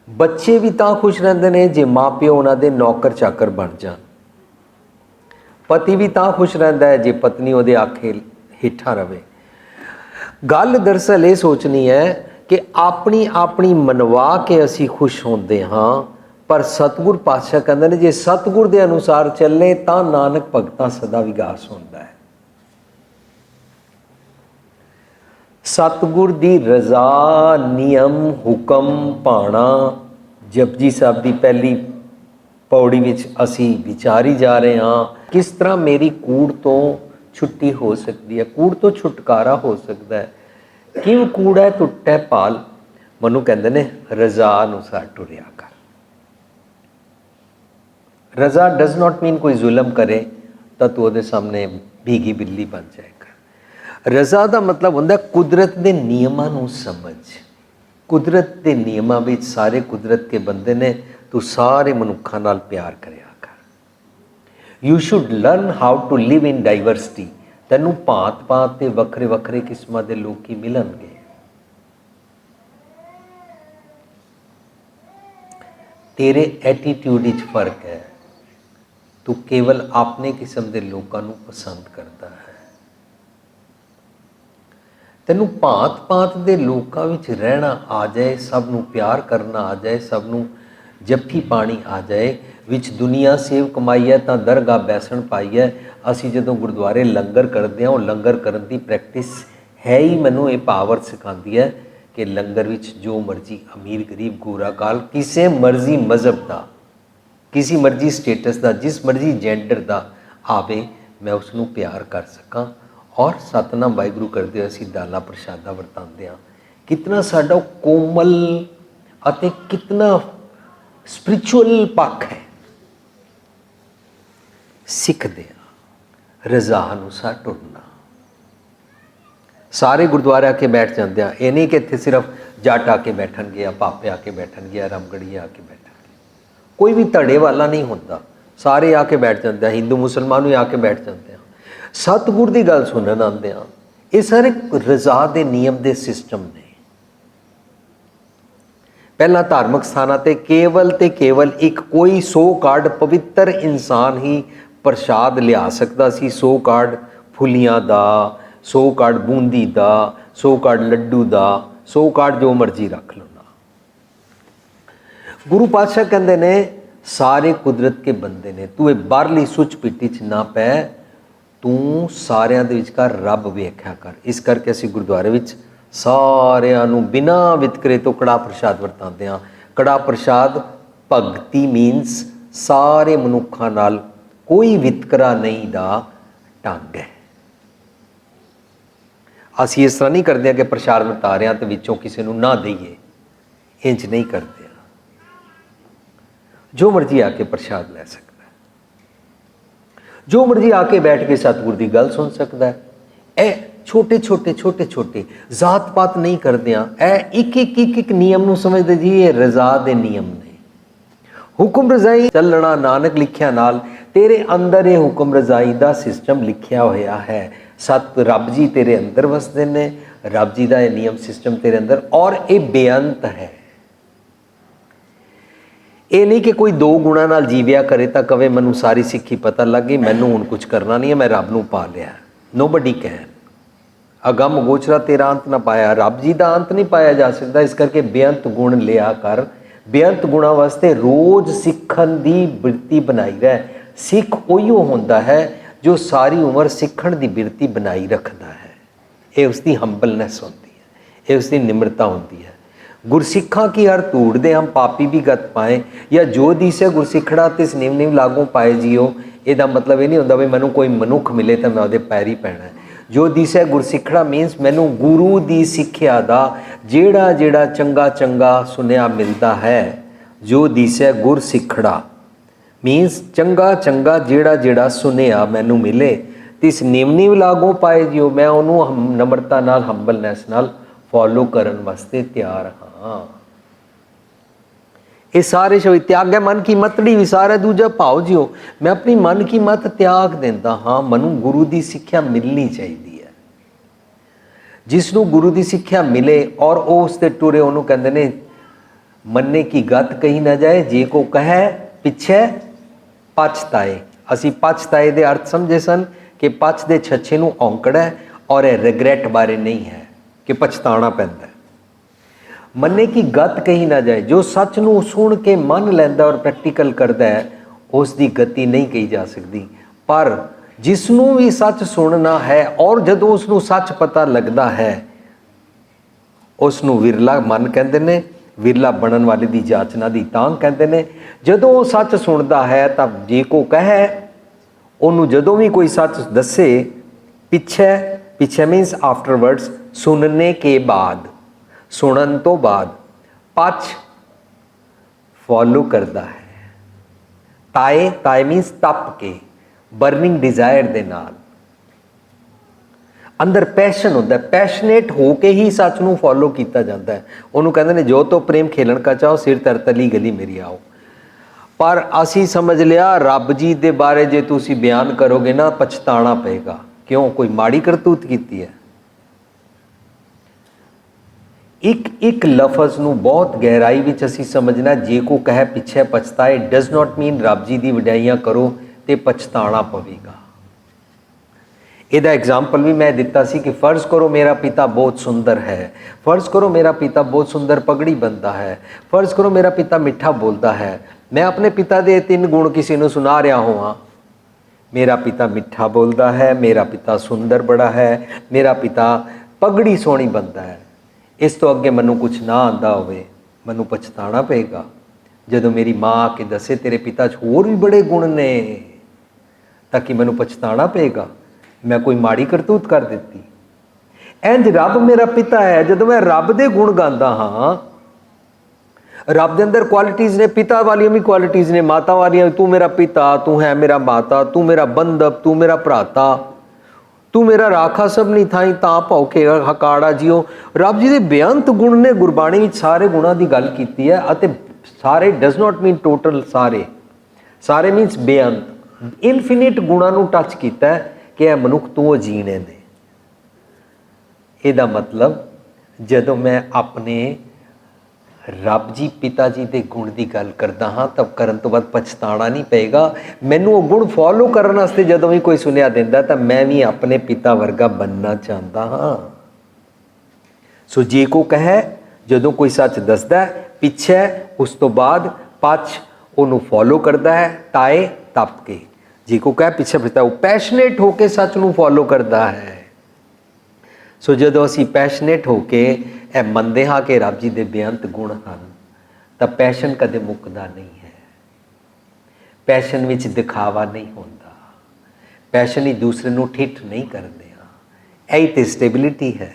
बच्चे भी तां खुश रहते हैं जे माँ प्यो उन्होंने नौकर चाकर बन जान। पति भी तां खुश रहता है जे पत्नी उहदे आखे हेठा रवे। गल दरअसल ये सोचनी है कि अपनी अपनी मनवा के असी खुश होंदे हाँ, पर सतगुर पातशाह कहते हैं जे सतगुर के अनुसार चले तो नानक भगतां सदा विगास होंदा है। सतगुर दी रजा नियम हुक्म पाना जपजी साहब की पहली पौड़ी विच असी विचारी जा रहे हाँ। किस तरह मेरी कूड़ तो छुट्टी हो सकती है, कूड़ तो छुटकारा हो सकता है। क्यों कूड़ है टुटे पाल, मनु कहते ने रजा अनुसार टुरिया कर। रजा डज नॉट मीन कोई जुल्म करे तो तू उहदे सामने भीगी बिल्ली बन जाएगा। रजा का मतलब होंदा कुदरत के नियमां नूं समझ। कुदरत के नियमां विच सारे कुदरत के बंदे ने, तू सारे मनुखां नाल प्यार करिया कर। You should learn how to live in diversity. तैनूं भांत भांत ते वखरे वखरे किस्मां दे लोग ही मिलणगे। तेरे एटीट्यूड विच फर्क है, तू केवल अपने किस्म के लोगों को पसंद करता है। तेनू भांत भांत के लोगों में रहना आ जाए, सबनों प्यार करना आ जाए, सबनों जफ्फी पानी आ जाए, विच दुनिया सेव कमाई है तो दरगाह बैसन पाई है। असी जो गुरुद्वारे लंगर करते हैं, वो लंगर करने की प्रैक्टिस है ही मैनू ये पावर सिखाती है कि लंगर विच जो मर्जी अमीर गरीब गोरा काल किसी मर्जी मजहब का, किसी मर्जी स्टेटस का, जिस मर्जी जेंडर का आवे, मैं उसनों प्यार कर सकां। और सतनाम वाहिगुरू करते असी दाला प्रशादा वरतांदे हाँ। कितना साडा कोमल अते कितना स्पिरिचुअल पक्ष है। सीखते हाँ रजा अनुसार टुरना। सारे गुरुद्वारे आके बैठ जाते हैं, ये नहीं कि इत्थे सिर्फ जट आके बैठणगे या पापे आके बैठणगे या रामगढ़िए आके बैठणगे। कोई भी धड़े वाला नहीं होता, सारे आके बैठ जाते हैं। हिंदू मुसलमान भी आके बैठ जाते हैं, सतगुर की गल सुनन आते हैं। ये सारे रजा के नियम के सिस्टम ने। पहला धार्मिक स्थानां ते केवल एक कोई 100 कार्ड पवित्र इंसान ही प्रसाद लिया सकता सी। 100 कार्ड फुलियां दा, 100 कार्ड बूंदी दा, 100 कार्ड लड्डू दा, 100 कार्ड जो मर्जी रख लो ना। गुरु पातशाह कहते ने सारे कुदरत के बंदे ने, तू ये बाहरली सुच पिट्टी च ना पै, तू सारियां दे विचकार रब वेख्या कर। इस करके असीं गुरुद्वारे विच सारियां नूं बिना वितकरे तो कड़ा प्रसाद वरतांदे हां। कड़ा प्रसाद भगती मीनस सारे मनुखां नाल कोई वितकरा नहीं दा ढंग है। असीं इस तरह नहीं करदे कि प्रसाद वरता रहे तो विचों किसी नूं ना दईए, इंज नहीं करते। जो मर्जी आके प्रसाद लै सकता, जो मर्जी आके बैठ के सतगुर की गल सुन सकता है। ए छोटे छोटे जात पात नहीं करते हैं, एक नियम नूं समझते जी ये रजा दे नियम ने। हुक्म रजाई चलना नानक लिखिया नाल, तेरे अंदर ये हुक्म रजाई का सिस्टम लिखिया होया है। सत रब जी तेरे अंदर वसते ने, रब जी का यह नियम सिस्टम तेरे अंदर, और ये बेअंत है। ये नहीं कि कोई 2 गुणा नाल जीविया करे तो कवे मैनू सारी सिक्खी पता लग गई, मैनू हुण कुछ करना नहीं है, मैं रब नूं पा लिया। Nobody can. अगम गोचरा तेरा अंत ना पाया, रब जी का अंत नहीं पाया जा सकता। इस करके बेअंत गुण लिया कर। बेअंत गुणा वास्ते रोज़ सीखण की बिरती बनाई रह। सिख उहिओ होंदा है जो सारी उम्र सीखण की बिरती बनाई रखता है। ये उसकी हंबलनैस होती है, ये उसकी निम्रता होती है। गुरसिखा की हर धूड़ दे हम पापी भी गत पाए, या जो दिसे गुरसिखड़ा तिस निम निम लागू पाए जियो। ਇਹਦਾ ਮਤਲਬ ਇਹ ਨਹੀਂ ਹੁੰਦਾ ਵੀ ਮੈਨੂੰ ਕੋਈ ਮਨੁੱਖ ਮਿਲੇ ਤਾਂ ਮੈਂ ਉਹਦੇ ਪੈਰ ਹੀ ਪੈਣਾ ਹੈ। ਜੋ ਦਿਸੈ ਗੁਰਸਿੱਖੜਾ ਮੀਨਸ ਮੈਨੂੰ ਗੁਰੂ ਦੀ ਸਿੱਖਿਆ ਦਾ ਜਿਹੜਾ ਜਿਹੜਾ ਚੰਗਾ ਚੰਗਾ ਸੁਨੇਹਾ ਮਿਲਦਾ ਹੈ। ਜੋ ਦਿਸੈ ਗੁਰਸਿੱਖੜਾ ਮੀਨਸ ਚੰਗਾ ਚੰਗਾ ਜਿਹੜਾ ਜਿਹੜਾ ਸੁਨੇਹਾ ਮੈਨੂੰ ਮਿਲੇ ਤਿਸ ਨਿਮ ਨਿਮ ਲਾਗੋਂ ਪਾਏ ਜਿਓ, ਮੈਂ ਉਹਨੂੰ ਨਮਰਤਾ ਨਾਲ ਹੰਬਲਨੈਸ ਨਾਲ ਫੋਲੋ ਕਰਨ ਵਾਸਤੇ ਤਿਆਰ ਹਾਂ। ਇਹ ਸਾਰੇ ਸ਼ਬਦ ਤਿਆਗੈ ਮਨ ਕੀ ਮਤੜੀ ਵਿਸਾਰੈ ਦੂਜਾ ਭਾਉ ਜਿਓ, ਮੈਂ ਆਪਣੀ ਮਨ ਕੀ ਮਤ ਤਿਆਗ ਦਿੰਦਾ ਹਾਂ। ਮੈਨੂੰ ਗੁਰੂ ਦੀ ਸਿੱਖਿਆ ਮਿਲਣੀ ਚਾਹੀਦੀ ਹੈ। ਜਿਸ ਨੂੰ ਗੁਰੂ ਦੀ ਸਿੱਖਿਆ ਮਿਲੇ ਔਰ ਉਹ ਉਸ 'ਤੇ ਟੁਰੇ, ਉਹਨੂੰ ਕਹਿੰਦੇ ਨੇ ਮੰਨੇ ਕੀ ਗਤ ਕਹੀ ਨਾ ਜਾਏ, ਜੇ ਕੋ ਕਹੈ ਪਿੱਛੇ ਪਛਤਾਏ। ਅਸੀਂ ਪਛਤਾਏ ਦੇ ਅਰਥ ਸਮਝੇ ਸਨ ਕਿ ਪਛ ਦੇ ਛੱਛੇ ਨੂੰ ਔਂਕੜ ਹੈ ਔਰ ਇਹ ਰਿਗਰੈਟ ਬਾਰੇ ਨਹੀਂ ਹੈ ਕਿ ਪਛਤਾਣਾ ਪੈਂਦਾ। ਮੰਨੇ ਕੀ ਗਤ ਕਹੀ ਨਾ ਜਾਏ, ਜੋ ਸੱਚ ਨੂੰ ਸੁਣ ਕੇ ਮੰਨ ਲੈਂਦਾ ਔਰ ਪ੍ਰੈਕਟੀਕਲ ਕਰਦਾ ਹੈ ਉਸ ਦੀ ਗਤੀ ਨਹੀਂ ਕਹੀ ਜਾ ਸਕਦੀ। ਪਰ ਜਿਸ ਨੂੰ ਵੀ ਸੱਚ ਸੁਣਨਾ ਹੈ ਔਰ ਜਦੋਂ ਉਸ ਨੂੰ ਸੱਚ ਪਤਾ ਲੱਗਦਾ ਹੈ ਉਸ ਨੂੰ ਵਿਰਲਾ ਮਨ ਕਹਿੰਦੇ ਨੇ, ਵਿਰਲਾ ਬਣਨ ਵਾਲੇ ਦੀ ਜਾਚਨਾ ਦੀ ਤਾਂਘ ਕਹਿੰਦੇ ਨੇ। ਜਦੋਂ ਉਹ ਸੱਚ ਸੁਣਦਾ ਹੈ ਤਾਂ ਜੇ ਕੋ ਕਹੈ, ਉਹਨੂੰ ਜਦੋਂ ਵੀ ਕੋਈ ਸੱਚ ਦੱਸੇ, ਪਿੱਛੇ ਪਿੱਛੇ ਮੀਨਸ ਆਫਟਰਵਰਡਸ, ਸੁਣਨੇ ਕੇ ਬਾਅਦ, ਸੁਣਨ ਤੋਂ ਬਾਅਦ, ਪਛ ਫੋਲੋ ਕਰਦਾ ਹੈ। ਤਾਏ ਤਾਏ ਮੀਨਸ ਤਪ ਕੇ, ਬਰਨਿੰਗ ਡਿਜ਼ਾਇਰ ਦੇ ਨਾਲ, ਅੰਦਰ ਪੈਸ਼ਨ ਹੁੰਦਾ, ਪੈਸ਼ਨੇਟ ਹੋ ਕੇ ਹੀ ਸੱਚ ਨੂੰ ਫੋਲੋ ਕੀਤਾ ਜਾਂਦਾ ਹੈ। ਉਹਨੂੰ ਕਹਿੰਦੇ ਨੇ ਜੋ ਤੋਂ ਪ੍ਰੇਮ ਖੇਲਣ ਕਾ ਚਾਹੋ, ਸਿਰ ਤਰਤਲੀ ਗਲੀ ਮੇਰੀ ਆਓ। ਪਰ ਅਸੀਂ ਸਮਝ ਲਿਆ ਰੱਬ ਜੀ ਦੇ ਬਾਰੇ ਜੇ ਤੁਸੀਂ ਬਿਆਨ ਕਰੋਗੇ ਨਾ ਪਛਤਾਣਾ ਪਏਗਾ। ਕਿਉਂ? ਕੋਈ ਮਾੜੀ ਕਰਤੂਤ ਕੀਤੀ ਹੈ। ਇੱਕ ਲਫ਼ਜ਼ ਨੂੰ ਬਹੁਤ ਗਹਿਰਾਈ ਵਿੱਚ ਅਸੀਂ ਸਮਝਣਾ। ਜੇ ਕੋ ਕਹੇ ਪਿੱਛੇ ਪਛਤਾਏ ਡਜ਼ ਨਾਟ ਮੀਨ ਰੱਬ ਜੀ ਦੀ ਵਡਿਆਈਆਂ ਕਰੋ ਤੇ ਪਛਤਾਣਾ ਪਵੇਗਾ। ਇਹਦਾ ਐਗਜ਼ਾਮਪਲ ਵੀ ਮੈਂ ਦਿੱਤਾ ਸੀ ਕਿ ਫਰਜ਼ ਕਰੋ ਮੇਰਾ ਪਿਤਾ ਬਹੁਤ ਸੁੰਦਰ ਹੈ, ਫਰਜ਼ ਕਰੋ ਮੇਰਾ ਪਿਤਾ ਬਹੁਤ ਸੁੰਦਰ ਪਗੜੀ ਬੰਨਦਾ ਹੈ, ਫਰਜ਼ ਕਰੋ ਮੇਰਾ ਪਿਤਾ ਮਿੱਠਾ ਬੋਲਦਾ ਹੈ। ਮੈਂ ਆਪਣੇ ਪਿਤਾ ਦੇ 3 ਗੁਣ ਕਿਸੇ ਨੂੰ ਸੁਣਾ ਰਿਹਾ ਹੋਵਾਂ, ਮੇਰਾ ਪਿਤਾ ਮਿੱਠਾ ਬੋਲਦਾ ਹੈ, ਮੇਰਾ ਪਿਤਾ ਸੁੰਦਰ ਬੜਾ ਹੈ, ਮੇਰਾ ਪਿਤਾ ਪਗੜੀ ਸੋਹਣੀ ਬੰਨਦਾ ਹੈ। ਇਸ ਤੋਂ ਅੱਗੇ ਮੈਨੂੰ ਕੁਛ ਨਾ ਆਉਂਦਾ ਹੋਵੇ, ਮੈਨੂੰ ਪਛਤਾਣਾ ਪਏਗਾ। ਜਦੋਂ ਮੇਰੀ ਮਾਂ ਆ ਕੇ ਦੱਸੇ ਤੇਰੇ ਪਿਤਾ 'ਚ ਹੋਰ ਵੀ ਬੜੇ ਗੁਣ ਨੇ, ਤਾਂ ਕਿ ਮੈਨੂੰ ਪਛਤਾਣਾ ਪਏਗਾ ਮੈਂ ਕੋਈ ਮਾੜੀ ਕਰਤੂਤ ਕਰ ਦਿੱਤੀ। ਇੰਝ ਰੱਬ ਮੇਰਾ ਪਿਤਾ ਹੈ। ਜਦੋਂ ਮੈਂ ਰੱਬ ਦੇ ਗੁਣ ਗਾਉਂਦਾ ਹਾਂ, ਰੱਬ ਦੇ ਅੰਦਰ ਕੁਆਲਿਟੀਜ਼ ਨੇ, ਪਿਤਾ ਵਾਲੀਆਂ ਵੀ ਕੁਆਲਿਟੀਜ਼ ਨੇ, ਮਾਤਾ ਵਾਲੀਆਂ। ਤੂੰ ਮੇਰਾ ਪਿਤਾ, ਤੂੰ ਹੈ ਮੇਰਾ ਮਾਤਾ, ਤੂੰ ਮੇਰਾ ਬੰਧਪ, ਤੂੰ ਮੇਰਾ ਭਰਾਤਾ, ਤੂੰ ਮੇਰਾ ਰਾਖਾ ਸਭ ਨਹੀਂ ਥਾਈ ਤਾਂ ਭੌਕੇ ਹਕਾੜਾ ਜਿਓ। ਰੱਬ ਜੀ ਦੇ ਬੇਅੰਤ ਗੁਣ ਨੇ। ਗੁਰਬਾਣੀ ਵਿੱਚ ਸਾਰੇ ਗੁਣਾਂ ਦੀ ਗੱਲ ਕੀਤੀ ਹੈ ਅਤੇ ਸਾਰੇ ਡਜ਼ ਨਾਟ ਮੀਨ ਟੋਟਲ, ਸਾਰੇ ਮੀਨਸ ਬੇਅੰਤ, ਇਨਫਿਨਿਟ ਗੁਣਾਂ ਨੂੰ ਟੱਚ ਕੀਤਾ ਕਿ ਇਹ ਮਨੁੱਖ ਤੋਂ ਜੀਣੇ ਨੇ। ਇਹਦਾ ਮਤਲਬ ਜਦੋਂ ਮੈਂ ਆਪਣੇ ਰੱਬ ਜੀ ਪਿਤਾ ਜੀ ਦੇ ਗੁਣ ਦੀ ਗੱਲ ਕਰਦਾ ਹਾਂ ਤਾਂ ਕਰਨ ਤੋਂ ਬਾਅਦ ਪਛਤਾਣਾ ਨਹੀਂ ਪਏਗਾ। ਮੈਨੂੰ ਉਹ ਗੁਣ ਫੋਲੋ ਕਰਨ ਵਾਸਤੇ ਜਦੋਂ ਵੀ ਕੋਈ ਸੁਨੇਹਾ ਦਿੰਦਾ ਤਾਂ ਮੈਂ ਵੀ ਆਪਣੇ ਪਿਤਾ ਵਰਗਾ ਬਣਨਾ ਚਾਹੁੰਦਾ ਹਾਂ। ਸੋ ਜੇ ਕੋ ਕਹੇ, ਜਦੋਂ ਕੋਈ ਸੱਚ ਦੱਸਦਾ ਪਿੱਛੇ, ਉਸ ਤੋਂ ਬਾਅਦ ਪਛ ਉਹਨੂੰ ਫੋਲੋ ਕਰਦਾ ਹੈ, ਤਾਏ ਤਪ ਕੇ। ਜੇ ਕੋ ਕਹੇ ਪਿੱਛੇ ਪਛਤਾ, ਉਹ ਪੈਸ਼ਨੇਟ ਹੋ ਕੇ ਸੱਚ ਨੂੰ ਫੋਲੋ ਕਰਦਾ ਹੈ। ਸੋ ਜਦੋਂ ਅਸੀਂ ਪੈਸ਼ਨੇਟ ਹੋ ਕੇ ਇਹ ਮੰਨਦੇ ਹਾਂ ਕਿ ਰੱਬ ਜੀ ਦੇ ਬੇਅੰਤ ਗੁਣ ਹਨ ਤਾਂ ਪੈਸ਼ਨ ਕਦੇ ਮੁੱਕਦਾ ਨਹੀਂ ਹੈ। ਪੈਸ਼ਨ ਵਿੱਚ ਦਿਖਾਵਾ ਨਹੀਂ ਹੁੰਦਾ, ਪੈਸ਼ਨ ਹੀ ਦੂਸਰੇ ਨੂੰ ਠਿੱਠ ਨਹੀਂ ਕਰਦੇ ਹਾਂ। ਇਹੀ ਤੇ ਸਟੇਬਿਲਿਟੀ ਹੈ।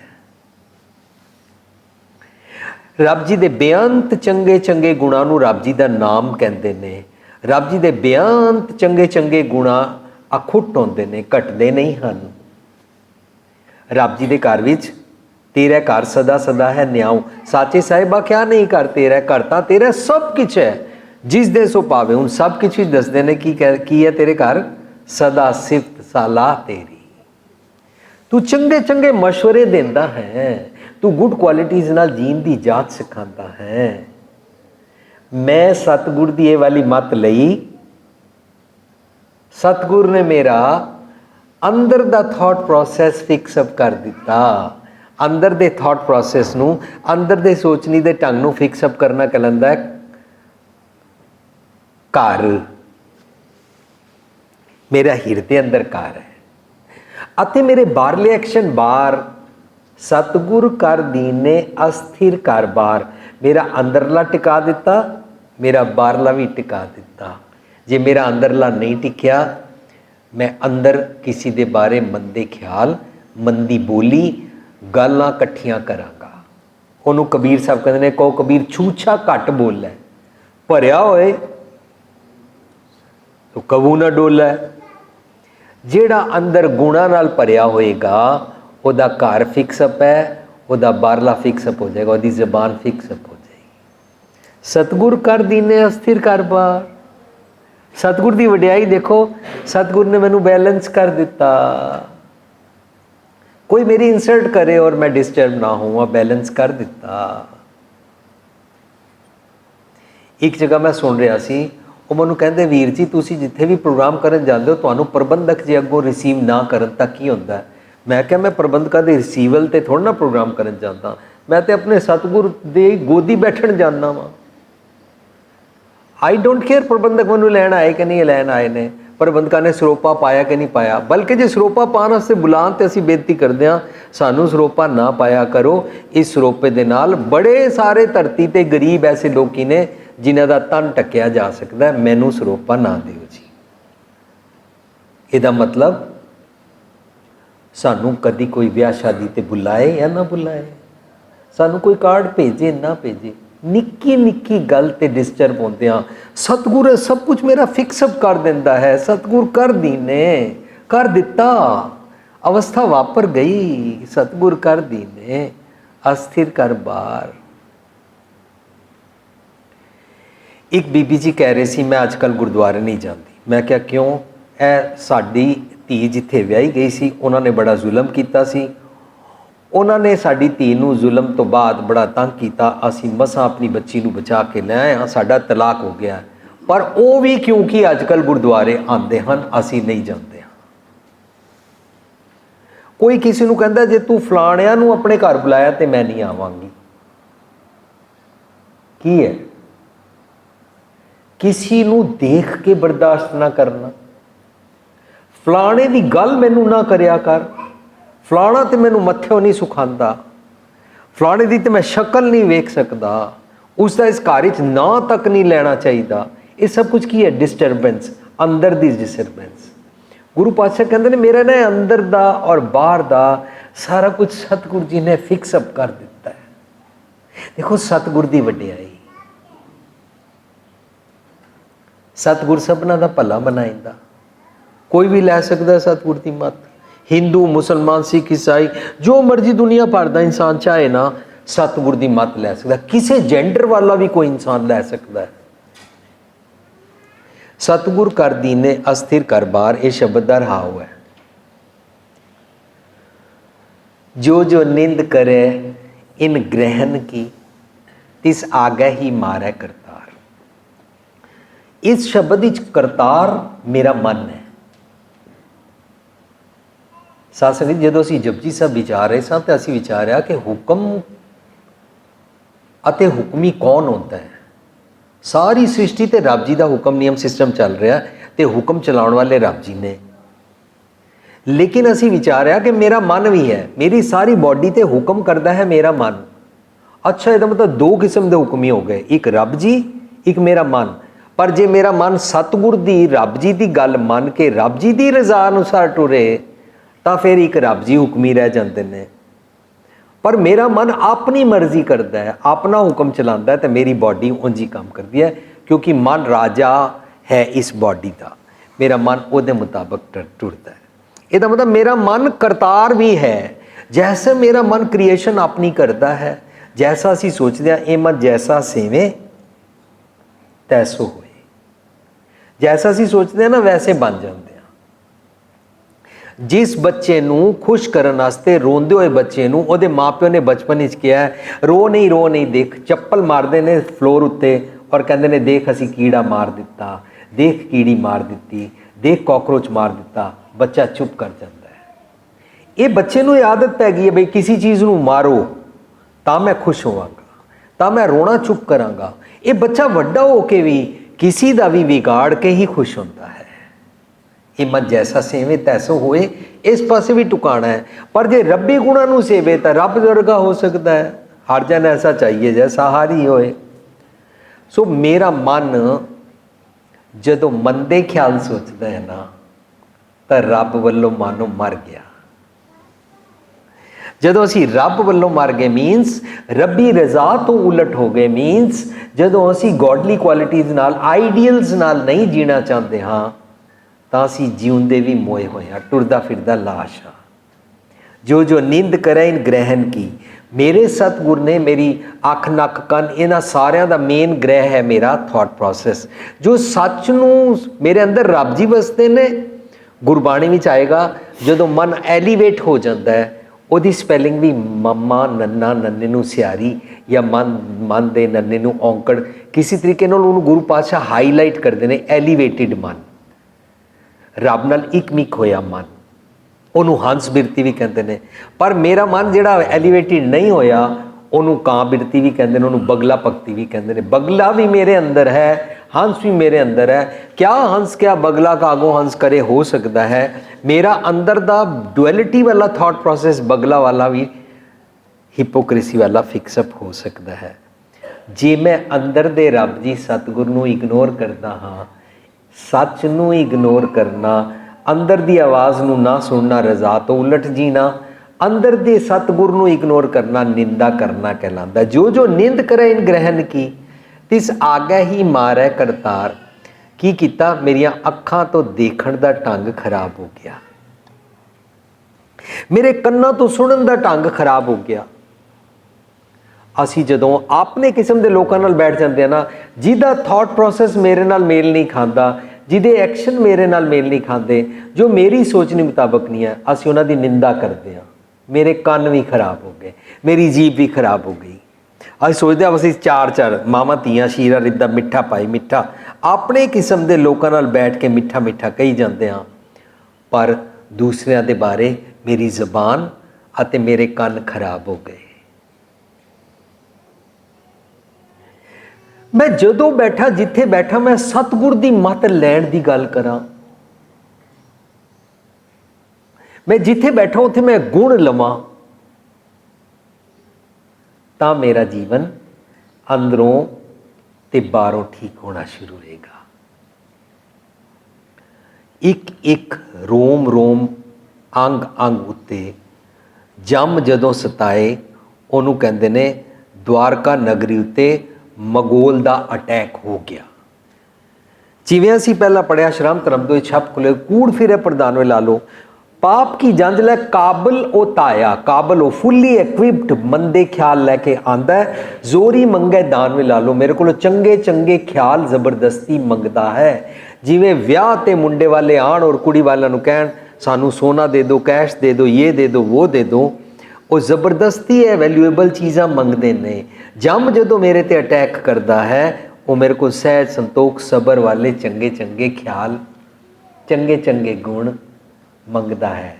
ਰੱਬ ਜੀ ਦੇ ਬੇਅੰਤ ਚੰਗੇ ਚੰਗੇ ਗੁਣਾਂ ਨੂੰ ਰੱਬ ਜੀ ਦਾ ਨਾਮ ਕਹਿੰਦੇ ਨੇ। ਰੱਬ ਜੀ ਦੇ ਬੇਅੰਤ ਚੰਗੇ ਚੰਗੇ ਗੁਣਾਂ ਅਖੁੱਟ ਹੁੰਦੇ ਨੇ, ਘਟਦੇ ਨਹੀਂ ਹਨ। ਰੱਬ ਜੀ ਦੇ ਘਰ ਵਿੱਚ ਤੇਰਾ ਘਰ ਸਦਾ ਸਦਾ ਹੈ ਨਿਆਉ, ਸਾਚੇ ਸਾਹਿਬਾ ਕਿਆ ਨਹੀਂ ਕਰ ਤੇਰਾ, ਘਰ ਤਾਂ ਤੇਰਾ ਸਭ ਕੁਛ ਹੈ ਜਿਸ ਦੇ ਸੋ ਪਾਵੇ। ਹੁਣ ਸਭ ਕੁਛ ਵੀ ਦੱਸਦੇ ਨੇ ਕੀ ਹੈ ਤੇਰੇ ਘਰ, ਸਦਾ ਸਿਫਤ ਸਲਾਹ ਤੇਰੀ। ਤੂੰ ਚੰਗੇ ਚੰਗੇ ਮਸ਼ਵਰੇ ਦਿੰਦਾ ਹੈ, ਤੂੰ ਗੁੱਡ ਕੁਆਲਿਟੀਜ਼ ਨਾਲ ਜੀਣ ਦੀ ਜਾਚ ਸਿਖਾਉਂਦਾ ਹੈ। ਮੈਂ ਸਤਿਗੁਰ ਦੀ ਇਹ ਵਾਲੀ ਮੱਤ ਲਈ, ਸਤਿਗੁਰ ਨੇ ਮੇਰਾ ਅੰਦਰ ਦਾ ਥਾਟ ਪ੍ਰੋਸੈਸ ਫਿਕਸ ਅਪ ਕਰ ਦਿੱਤਾ। ਅੰਦਰ ਦੇ ਥਾਟ ਪ੍ਰੋਸੈਸ ਨੂੰ, ਅੰਦਰ ਦੇ ਸੋਚਣੀ ਦੇ ਢੰਗ ਨੂੰ ਫਿਕਸ ਅਪ ਕਰਨਾ ਕਹਿਲਾਂਦਾ ਹੈ ਘਰ। ਮੇਰਾ ਹਿਰਦੇ ਅੰਦਰ ਘਰ ਹੈ ਅਤੇ ਮੇਰੇ ਬਾਹਰਲੇ ਐਕਸ਼ਨ ਬਾਹਰ। ਸਤਿਗੁਰ ਕਰ ਦੀਨੇ ਅਸਥਿਰ ਘਰ ਬਾਹਰ। ਮੇਰਾ ਅੰਦਰਲਾ ਟਿਕਾ ਦਿੱਤਾ, ਮੇਰਾ ਬਾਹਰਲਾ ਵੀ ਟਿਕਾ ਦਿੱਤਾ। ਜੇ ਮੇਰਾ ਅੰਦਰਲਾ ਨਹੀਂ ਟਿਕਿਆ मैं अंदर किसी दे बारे मंदे ख्याल मंदी बोली गालां कट्ठियां करांगा। उन्होंने कबीर साहब कहते हैं, कहो कबीर छूछा घट बोलै, भरिया होए तो कबू ना डोलै। ਜਿਹੜਾ अंदर गुणा नाल भरिया होएगा ਉਹਦਾ घर फिक्सअप है, ਉਹਦਾ बाहरला फिक्सअप हो जाएगा, ਉਹਦੀ ਜ਼ਬਾਨ फिक्सअप हो जाएगी। सतगुर कर दीने अस्थिर कर बार। सतगुर की वडियाई देखो, सतगुर ने मैनू बैलेंस कर दिता। कोई मेरी इंसल्ट करे और मैं डिस्टर्ब ना हूँ, बैलेंस कर दिता। एक जगह मैं सुन रहा सी, वो मैनू कहते वीर जी तुसी जिथे भी प्रोग्राम करन जाते हो तुहानू प्रबंधक जे अगों रिसीव ना करन तां की हुंदा है? मैं क्या मैं प्रबंधकों के रिसीवल ते थोड़ा ना प्रोग्राम करन जाता, मैं तो अपने सतगुर दे गोदी बैठन जाना वा। आई डोंट केयर प्रबंधक मैनू लैन आए कि नहीं लैन आए ने, प्रबंधकों ने सरोपा पाया कि नहीं पाया। बल्कि जो सरोपा पाने वास्ते बुलान तो असीं बेनती करते हैं, सानू सरोपा ना पाया करो। इस सरोपे दे नाल बड़े सारे धरती ते गरीब ऐसे लोग ने जिन्हां दा तन टक्या जा सकता है, मैनू सरोपा ना दिओ जी। इहदा मतलब सानू कदी कोई ब्याह शादी ते बुलाए या ना बुलाए, सानू कोई कार्ड भेजे ना भेजे, निक्की निक्की गल ते डिस्टर्ब होंदे आ। सतगुर सब कुछ मेरा फिक्सअप कर दिंदा है, सतगुर कर दीने कर दिता, अवस्था वापर गई, सतगुर कर दीने अस्थिर कर बार। एक बीबी जी कह रहे सी मैं अजकल गुरुद्वारे नहीं जाती। मैं क्या क्यों? ए साडी धी जिथे व्याही गई सी उन्होंने बड़ा जुलम किया सी, उन्होंने साडी धी नूं जुलम तो बाद बड़ा तंग किया, असी मसां अपनी बच्ची नूं बचा के लै आए हाँ, साडा तलाक हो गया। पर वो भी क्योंकि अजकल गुरुद्वारे आते हैं असी नहीं जाते हाँ। कोई किसी नूं कहंदा जे तू फलाणिया नूं अपने घर बुलाया तो मैं नहीं आवांगी, की है? किसी नूं देख के बर्दाश्त ना करना, फलाणे की गल मैनू ना करिया कर, फलाणा तो मैनू मत्थों नहीं सुखांदा, फलाणे की तो मैं शक्ल नहीं वेख सकता, उसका इस घर च ना तक नहीं लेना चाहिए। ये सब कुछ की है? डिस्टरबेंस, अंदर की डिस्टरबेंस। गुरु पातशाह कहते हैं मेरा ना अंदर दा और बाहर दा सारा कुछ सतगुर जी ने फिक्सअप कर दिता है। देखो सतगुर की वडियाई, सतगुर सबना दा भला बनाइंदा, कोई भी लै सकता सतगुर की मत। हिंदू मुसलमान सिख ईसाई जो मर्जी दुनिया भर का इंसान चाहे ना सतगुर की मत लै सकता, किसी जेंडर वाला भी कोई इंसान लै सकता है। सतगुर कर दीने अस्थिर कर बार, ये शब्द का रहाव है। जो जो निंद करे इन ग्रहण की तिस आगे ही मारै करतार। इस शब्द विच करतार मेरा मन है। साध संगत जो असीं जपजी साहब विचार रहे सां तो असीं विचारिया कि हुक्म अते हुक्मी कौन होता है। सारी सृष्टि ते रब जी का हुक्म नियम सिस्टम चल रहा तो हुक्म चलाने वाले रब जी ने, लेकिन असीं विचारिया कि मेरा मन भी है, मेरी सारी बॉडी ते हुक्म करता है मेरा मन। अच्छा इसका मतलब दो किस्म के हुक्म ही हो गए, एक रब जी एक मेरा मन। पर जे मेरा मन सतगुर दी रब जी की गल मन के रब जी की रजा अनुसार टुरे तो फिर एक रब जी हुक्मी रह जाते हैं। पर मेरा मन अपनी मर्जी करता है, अपना हुक्म चलाता है तो मेरी बॉडी उंज ही काम करती है, क्योंकि मन राजा है इस बॉडी का, मेरा मन उसके मुताबिक टुरता है। इसका मतलब मेरा मन करतार भी है। जैसे मेरा मन क्रिएशन अपनी करता है, जैसा असी सोचते हैं ये मन जैसा सेवे तैसो होए, जैसा असी सोचते हैं ना वैसे बन जाते हैं। जिस बच्चे नूं खुश करन वास्ते रोंदे हुए बच्चे नूं उहदे माँ प्यो ने बचपन विच कहा है रो नहीं देख, चप्पल मारते ने फ्लोर उत्ते और कहते ने देख असी कीड़ा मार दिता, देख कीड़ी मार दी, देख कॉकरोच मार दिता, बच्चा चुप कर जाता है। ये बच्चे नूं आदत पै गई है बई किसी चीज़ नूं मारो तां मैं खुश होवांगा, तां मैं रोना चुप करांगा। ये बच्चा वड्डा होके भी किसी का भी बिगाड़ के ही खुश होता है। ये मन जैसा सेवे तैसो होए, इस पासे भी टुकाना है। पर जे रब्बी गुणा नूं सेवे तो रब वर्गा हो सकता है। हर जन ऐसा चाहिए जैसा हारी होए। सो मेरा मन जदों मंदे ख्याल सोचता है ना ਤਾਂ ਰੱਬ ਵੱਲੋਂ ਮਾਨੋ ਮਰ ਗਿਆ। ਜਦੋਂ ਅਸੀਂ ਰੱਬ ਵੱਲੋਂ ਮਰ ਗਏ ਮੀਨਸ ਰੱਬੀ ਰਜ਼ਾ ਤੋਂ ਉਲਟ ਹੋ ਗਏ, ਮੀਨਸ ਜਦੋਂ ਅਸੀਂ ਗੋਡਲੀ ਕੁਆਲਿਟੀਜ਼ ਨਾਲ, ਆਈਡੀਅਲਸ ਨਾਲ ਨਹੀਂ ਜੀਣਾ ਚਾਹੁੰਦੇ ਹਾਂ ਤਾਂ ਅਸੀਂ ਜਿਉਂਦੇ ਵੀ ਮੋਏ ਹੋਏ ਹਾਂ, ਟੁਰਦਾ ਫਿਰਦਾ ਲਾਸ਼ ਹਾਂ। ਜੋ ਜੋ ਨਿੰਦ ਕਰੇ ਇਨ ਗ੍ਰਹਿਣ ਕੀ, ਮੇਰੇ ਸਤਿਗੁਰ ਨੇ ਮੇਰੀ ਅੱਖ ਨੱਕ ਕੰਨ ਇਹਨਾਂ ਸਾਰਿਆਂ ਦਾ ਮੇਨ ਗ੍ਰਹਿ ਹੈ ਮੇਰਾ ਥਾਟ ਪ੍ਰੋਸੈਸ। ਜੋ ਸੱਚ ਨੂੰ ਮੇਰੇ ਅੰਦਰ ਰੱਬ ਜੀ ਵਸਦੇ ਨੇ, ਗੁਰਬਾਣੀ ਵਿੱਚ ਆਏਗਾ ਜਦੋਂ ਮਨ ਐਲੀਵੇਟ ਹੋ ਜਾਂਦਾ ਹੈ, ਉਹਦੀ ਸਪੈਲਿੰਗ ਵੀ ਮਮਾ ਨੰਨਾ, ਨੰਨੇ ਨੂੰ ਸਿਆਰੀ ਜਾਂ ਮਨ ਦੇ ਨੰਨੇ ਨੂੰ ਔਂਕੜ, ਕਿਸੇ ਤਰੀਕੇ ਨਾਲ ਉਹਨੂੰ ਗੁਰੂ ਪਾਤਸ਼ਾਹ ਹਾਈਲਾਈਟ ਕਰਦੇ ਨੇ, ਐਲੀਵੇਟਿਡ ਮਨ, ਰੱਬ ਨਾਲ ਇਕਮਿਕ ਹੋਇਆ ਮਨ, ਉਹਨੂੰ ਹੰਸ ਬਿਰਤੀ ਵੀ ਕਹਿੰਦੇ ਨੇ। ਪਰ ਮੇਰਾ ਮਨ ਜਿਹੜਾ ਐਲੀਵੇਟਿਡ ਨਹੀਂ ਹੋਇਆ ਉਹਨੂੰ ਕਾਂ ਬਿਰਤੀ ਵੀ ਕਹਿੰਦੇ ਨੇ, ਉਹਨੂੰ ਬਗਲਾ ਭਗਤੀ ਵੀ ਕਹਿੰਦੇ ਨੇ। ਬਗਲਾ ਵੀ ਮੇਰੇ ਅੰਦਰ ਹੈ, ਹੰਸ ਵੀ ਮੇਰੇ ਅੰਦਰ ਹੈ। ਕਿਆ ਹੰਸ ਕਿਆ ਬਗਲਾ ਕਾਗੋ ਹੰਸ करे ਹੋ ਸਕਦਾ ਹੈ। ਮੇਰਾ ਅੰਦਰ ਦਾ ਡੁਐਲਿਟੀ ਵਾਲਾ ਥਾਟ ਪ੍ਰੋਸੈਸ ਬਗਲਾ ਵਾਲਾ ਵੀ ਹਿਪੋਕ੍ਰੇਸੀ ਵਾਲਾ ਫਿਕਸਅਪ ਹੋ ਸਕਦਾ ਹੈ। ਜੇ ਮੈਂ ਅੰਦਰ ਦੇ ਰੱਬ ਜੀ ਸਤਿਗੁਰ ਨੂੰ ਇਗਨੋਰ ਕਰਦਾ ਹਾਂ, ਸੱਚ ਨੂੰ ਇਗਨੋਰ ਕਰਨਾ, ਅੰਦਰ ਦੀ ਆਵਾਜ਼ ਨੂੰ ਨਾ ਸੁਣਨਾ, ਰਜ਼ਾ ਤੋਂ ਉਲਟ ਜੀਣਾ, ਅੰਦਰ ਦੇ ਸਤਿਗੁਰ ਨੂੰ ਇਗਨੋਰ ਕਰਨਾ ਨਿੰਦਾ ਕਰਨਾ ਕਹਿਲਾਂਦਾ। ਜੋ ਜੋ ਨਿੰਦ ਕਰੇ ਇਨ ਗ੍ਰਹਿਣ ਕੀ, ਤਿਸ ਆਗੇ ਹੀ ਮਾਰੈ ਕਰਤਾਰ। ਕੀ ਕੀਤਾ? ਮੇਰੀਆਂ ਅੱਖਾਂ ਤੋਂ ਦੇਖਣ ਦਾ ਢੰਗ ਖਰਾਬ ਹੋ ਗਿਆ, ਮੇਰੇ ਕੰਨਾਂ ਤੋਂ ਸੁਣਨ ਦਾ ਢੰਗ ਖਰਾਬ ਹੋ ਗਿਆ। ਅਸੀਂ ਜਦੋਂ ਆਪਣੇ ਕਿਸਮ ਦੇ ਲੋਕਾਂ ਨਾਲ ਬੈਠ ਜਾਂਦੇ ਆ ਨਾ, ਜਿਹਦਾ ਥਾਟ ਪ੍ਰੋਸੈਸ ਮੇਰੇ ਨਾਲ ਮੇਲ ਨਹੀਂ ਖਾਂਦਾ, ਜਿਹਦੇ ਐਕਸ਼ਨ ਮੇਰੇ ਨਾਲ ਮੇਲ ਨਹੀਂ ਖਾਂਦੇ, ਜੋ ਮੇਰੀ ਸੋਚ ਦੇ ਮੁਤਾਬਕ ਨਹੀਂ ਹੈ, ਅਸੀਂ ਉਹਨਾਂ ਦੀ ਨਿੰਦਾ ਕਰਦੇ ਹਾਂ। ਮੇਰੇ ਕੰਨ ਵੀ ਖਰਾਬ ਹੋ ਗਏ, ਮੇਰੀ ਜੀਭ ਵੀ ਖਰਾਬ ਹੋ ਗਈ। ਅਸੀਂ ਸੋਚਦੇ ਹਾਂ ਅਸੀਂ ਚਾਰ ਮਾਵਾਂ ਧੀਆਂ ਸ਼ੀਰਾ ਰਿੱਧਾ ਮਿੱਠਾ ਪਾਈ ਮਿੱਠਾ, ਆਪਣੇ ਕਿਸਮ ਦੇ ਲੋਕਾਂ ਨਾਲ ਬੈਠ ਕੇ ਮਿੱਠਾ ਮਿੱਠਾ ਕਹੀ ਜਾਂਦੇ ਹਾਂ, ਪਰ ਦੂਸਰਿਆਂ ਦੇ ਬਾਰੇ ਮੇਰੀ ਜ਼ਬਾਨ ਅਤੇ ਮੇਰੇ ਕੰਨ ਖਰਾਬ ਹੋ ਗਏ। ਮੈਂ ਜਦੋਂ ਬੈਠਾ, ਜਿੱਥੇ ਬੈਠਾ, ਮੈਂ ਸਤਿਗੁਰ ਦੀ ਮੱਤ ਲੈਣ ਦੀ ਗੱਲ ਕਰਾਂ, ਮੈਂ ਜਿੱਥੇ ਬੈਠਾ ਉੱਥੇ ਮੈਂ ਗੁਣ ਲਵਾਂ, ਤਾਂ ਮੇਰਾ ਜੀਵਨ ਅੰਦਰੋਂ ਤੇ ਬਾਹਰੋਂ ਠੀਕ ਹੋਣਾ ਸ਼ੁਰੂ ਹੋਏਗਾ। ਇੱਕ ਇੱਕ ਰੋਮ ਰੋਮ ਅੰਗ ਅੰਗ ਉੱਤੇ ਜੰਮ ਜਦੋਂ ਸਤਾਏ, ਉਹਨੂੰ ਕਹਿੰਦੇ ਨੇ ਦਵਾਰਕਾ ਨਗਰੀ ਉੱਤੇ ਮਗੋਲ ਦਾ ਅਟੈਕ ਹੋ ਗਿਆ। ਜਿਵੇਂ ਅਸੀਂ ਪਹਿਲਾਂ ਪੜ੍ਹਿਆ, ਸ਼ਰਮ ਧਰਮ ਤੋਂ ਛੱਪ ਖੁੱਲੇ, ਕੂੜ ਫਿਰੇ ਪ੍ਰਧਾਨ ਵੇ ਲਾ ਲਓ, ਪਾਪ ਕੀ ਜੰਜ ਲੈ ਕਾਬਲ ਉਹ ਤਾਇਆ, ਕਾਬਲ ਉਹ ਫੁੱਲੀ ਇਕਵਿਪਡ ਮੰਦੇ ਖਿਆਲ ਲੈ ਕੇ ਆਂਦਾ, ਜ਼ੋਰੀ ਮੰਗੇ ਦਾਨ ਵੇ ਲਾ ਲਓ। ਮੇਰੇ ਕੋਲ ਚੰਗੇ ਚੰਗੇ ਖਿਆਲ ਜ਼ਬਰਦਸਤੀ ਮੰਗਦਾ ਹੈ। ਜਿਵੇਂ ਵਿਆਹ ਤੇ ਮੁੰਡੇ ਵਾਲੇ ਆਣ ਔਰ ਕੁੜੀ ਵਾਲਿਆਂ ਨੂੰ ਕਹਿਣ ਸਾਨੂੰ ਸੋਨਾ ਦੇ ਦਿਓ, ਕੈਸ਼ ਦੇ ਦਿਓ, ਇਹ ਦੇ ਦਿਓ, ਉਹ ਦੇ ਦਿਓ, ਉਹ ਜ਼ਬਰਦਸਤੀ ਹੈ, ਵੈਲਿਊਏਬਲ ਚੀਜ਼ਾਂ ਮੰਗਦੇ ਨੇ। ਜੰਮ ਜਦੋਂ ਮੇਰੇ ਤੇ ਅਟੈਕ ਕਰਦਾ ਹੈ, ਉਹ ਮੇਰੇ ਕੋਲ ਸਹਿਜ ਸੰਤੋਖ ਸਬਰ ਵਾਲੇ ਚੰਗੇ ਚੰਗੇ ਖਿਆਲ, ਚੰਗੇ ਚੰਗੇ ਗੁਣ ਮੰਗਦਾ ਹੈ।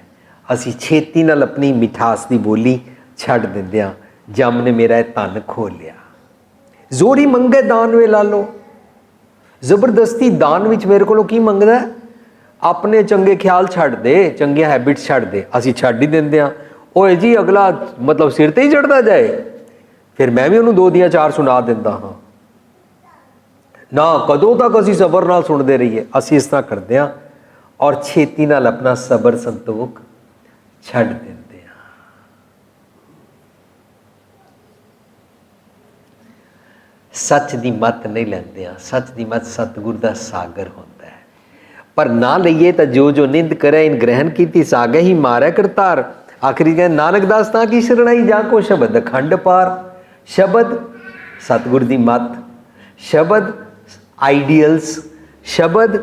ਅਸੀਂ ਛੇਤੀ ਨਾਲ ਆਪਣੀ ਮਿਠਾਸ ਦੀ ਬੋਲੀ ਛੱਡ ਦਿੰਦੇ ਹਾਂ। ਜੰਮ ਨੇ ਮੇਰਾ ਇਹ ਧਨ ਖੋਹ ਲਿਆ। ਜ਼ੋਰੀ ਮੰਗੇ ਦਾਨ ਵੇ ਲਾ ਲਓ, ਜ਼ਬਰਦਸਤੀ ਦਾਨ ਵਿੱਚ ਮੇਰੇ ਕੋਲੋਂ ਕੀ ਮੰਗਦਾ? ਆਪਣੇ ਚੰਗੇ ਖਿਆਲ ਛੱਡ ਦੇ, ਚੰਗੀਆਂ ਹੈਬਿਟਸ ਛੱਡ ਦੇ। ਅਸੀਂ ਛੱਡ ਹੀ ਦਿੰਦੇ ਹਾਂ। ਓਏ ਜੀ ਅਗਲਾ ਮਤਲਬ ਸਿਰ ਤੇ ਹੀ ਚੜ੍ਹਦਾ ਜਾਏ, ਫਿਰ ਮੈਂ ਵੀ ਉਹਨੂੰ 2 ਦੀਆਂ 4 ਸੁਣਾ ਦਿੰਦਾ ਹਾਂ ਨਾ। ਕਦੋਂ ਤੱਕ ਅਸੀਂ ਸਬਰ ਨਾਲ ਸੁਣਦੇ ਰਹੀਏ? ਅਸੀਂ ਇਸ ਤਰ੍ਹਾਂ ਕਰਦੇ ਹਾਂ ਔਰ ਛੇਤੀ ਨਾਲ ਆਪਣਾ ਸਬਰ ਸੰਤੋਖ ਛੱਡ ਦਿੰਦੇ ਹਾਂ। ਸੱਚ ਦੀ ਮੱਤ ਨਹੀਂ ਲੈਂਦੇ ਹਾਂ। ਸੱਚ ਦੀ ਮੱਤ ਸਤਿਗੁਰ ਦਾ ਸਾਗਰ ਹੁੰਦਾ ਹੈ, ਪਰ ਨਾ ਲਈਏ ਤਾਂ ਜੋ ਜੋ ਨਿੰਦ ਕਰੇ ਇਨ ਗ੍ਰਹਿਣ ਕੀਤੀ, ਸਾਗੇ ਹੀ ਮਾਰੈ ਕਰਤਾਰ। ਆਖਰੀ ਕਹਿੰਦੇ ਨਾਨਕ ਦਾਸ ਤਾਂ ਕੀ ਸ਼ਰਣਾਈ, ਜਾ ਕੋ ਸ਼ਬਦ ਅਖੰਡ ਪਾਰ। ਸ਼ਬਦ ਸਤਿਗੁਰ ਦੀ ਮੱਤ, ਸ਼ਬਦ ਆਈਡੀਅਲਸ, ਸ਼ਬਦ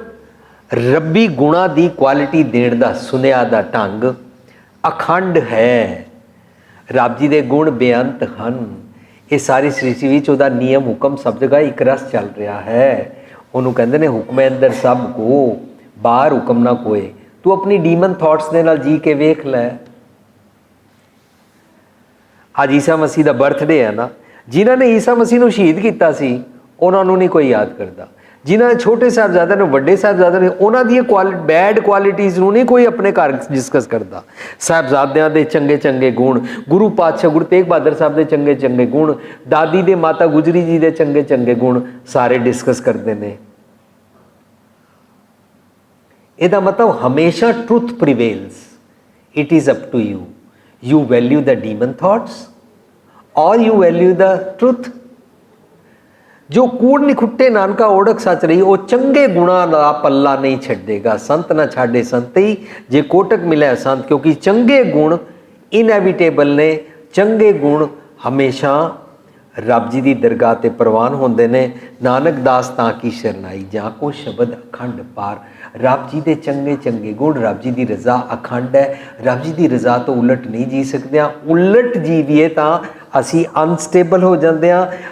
ਰੱਬੀ ਗੁਣਾਂ ਦੀ ਕੁਆਲਿਟੀ ਦੇਣ ਦਾ ਸੁਨਿਆ ਦਾ ਢੰਗ ਅਖੰਡ ਹੈ। ਰੱਬ ਜੀ ਦੇ ਗੁਣ ਬੇਅੰਤ ਹਨ। ਇਹ ਸਾਰੀ ਸ੍ਰਿਸ਼ਟੀ ਵਿੱਚ ਉਹਦਾ ਨਿਯਮ ਹੁਕਮ ਸਭ ਜਗ੍ਹਾ ਇੱਕ ਰਸ ਚੱਲ ਰਿਹਾ ਹੈ। ਉਹਨੂੰ ਕਹਿੰਦੇ ਨੇ ਹੁਕਮੇ ਅੰਦਰ ਸਭ ਕੋ, ਬਾਹਰ ਹੁਕਮ ਨਾ ਕੋਏ। ਤੂੰ ਆਪਣੀ ਡੀਮਨ ਥਾਟਸ ਦੇ ਨਾਲ ਜੀ ਕੇ ਵੇਖ ਲੈ। ਅੱਜ ਈਸਾ ਮਸੀਹ ਦਾ ਬਰਥਡੇ ਹੈ ਨਾ, ਜਿਨ੍ਹਾਂ ਨੇ ਈਸਾ ਮਸੀਹ ਨੂੰ ਸ਼ਹੀਦ ਕੀਤਾ ਸੀ ਉਹਨਾਂ ਨੂੰ ਨਹੀਂ ਕੋਈ ਯਾਦ ਕਰਦਾ। ਜਿਨ੍ਹਾਂ ਨੇ ਛੋਟੇ ਸਾਹਿਬਜ਼ਾਦਿਆਂ ਨੂੰ, ਵੱਡੇ ਸਾਹਿਬਜ਼ਾਦਿਆਂ ਨੇ, ਉਹਨਾਂ ਦੀਆਂ ਬੈਡ ਕੁਆਲਿਟੀਜ਼ ਨੂੰ ਨਹੀਂ ਕੋਈ ਆਪਣੇ ਘਰ ਡਿਸਕਸ ਕਰਦਾ। ਸਾਹਿਬਜ਼ਾਦਿਆਂ ਦੇ ਚੰਗੇ ਚੰਗੇ ਗੁਣ, ਗੁਰੂ ਪਾਤਸ਼ਾਹ ਗੁਰੂ ਤੇਗ ਬਹਾਦਰ ਸਾਹਿਬ ਦੇ ਚੰਗੇ ਚੰਗੇ ਗੁਣ, ਦਾਦੀ ਦੇ ਮਾਤਾ ਗੁਜਰੀ ਜੀ ਦੇ ਚੰਗੇ ਚੰਗੇ ਗੁਣ ਸਾਰੇ ਡਿਸਕਸ ਕਰਦੇ ਨੇ। ਇਹਦਾ ਮਤਲਬ ਹਮੇਸ਼ਾ truth prevails. It is up to you, you value the demon thoughts or you value the truth. ਜੋ ਕੂੜ ਨਿਖੁੱਟੇ ਨਾਨਕਾ ਓੜਕ ਸੱਚ ਰਹੀ, ਉਹ ਚੰਗੇ ਗੁਣਾਂ ਦਾ ਪੱਲਾ ਨਹੀਂ ਛੱਡੇਗਾ। ਸੰਤ ਨਾ ਛਾੜੇ ਸੰਤਈ, ਜੇ ਕੋਟਕ ਮਿਲਿਆ ਸੰਤ। ਕਿਉਂਕਿ ਚੰਗੇ ਗੁਣ ਇਨਐਵਿਟੇਬਲ ਨੇ, ਚੰਗੇ ਗੁਣ ਹਮੇਸ਼ਾ ਰੱਬ ਜੀ ਦੀ ਦਰਗਾਹ 'ਤੇ ਪ੍ਰਵਾਨ ਹੁੰਦੇ ਨੇ। ਨਾਨਕ ਦਾਸ ਤਾਂ ਕੀ ਸ਼ਰਨਾਈ, ਜਾਂ ਕੋ ਸ਼ਬਦ ਅਖੰਡ ਪਾਰ। ਰੱਬ ਜੀ ਦੇ ਚੰਗੇ ਚੰਗੇ ਗੁਣ, ਰੱਬ ਜੀ ਦੀ ਰਜ਼ਾ ਅਖੰਡ ਹੈ। ਰੱਬ ਜੀ ਦੀ ਰਜ਼ਾ ਤੋਂ ਉਲਟ ਨਹੀਂ ਜੀ ਸਕਦੇ ਹਾਂ। ਉਲਟ ਜੀਵੀਏ ਤਾਂ ਅਸੀਂ ਅਨਸਟੇਬਲ ਹੋ ਜਾਂਦੇ ਹਾਂ।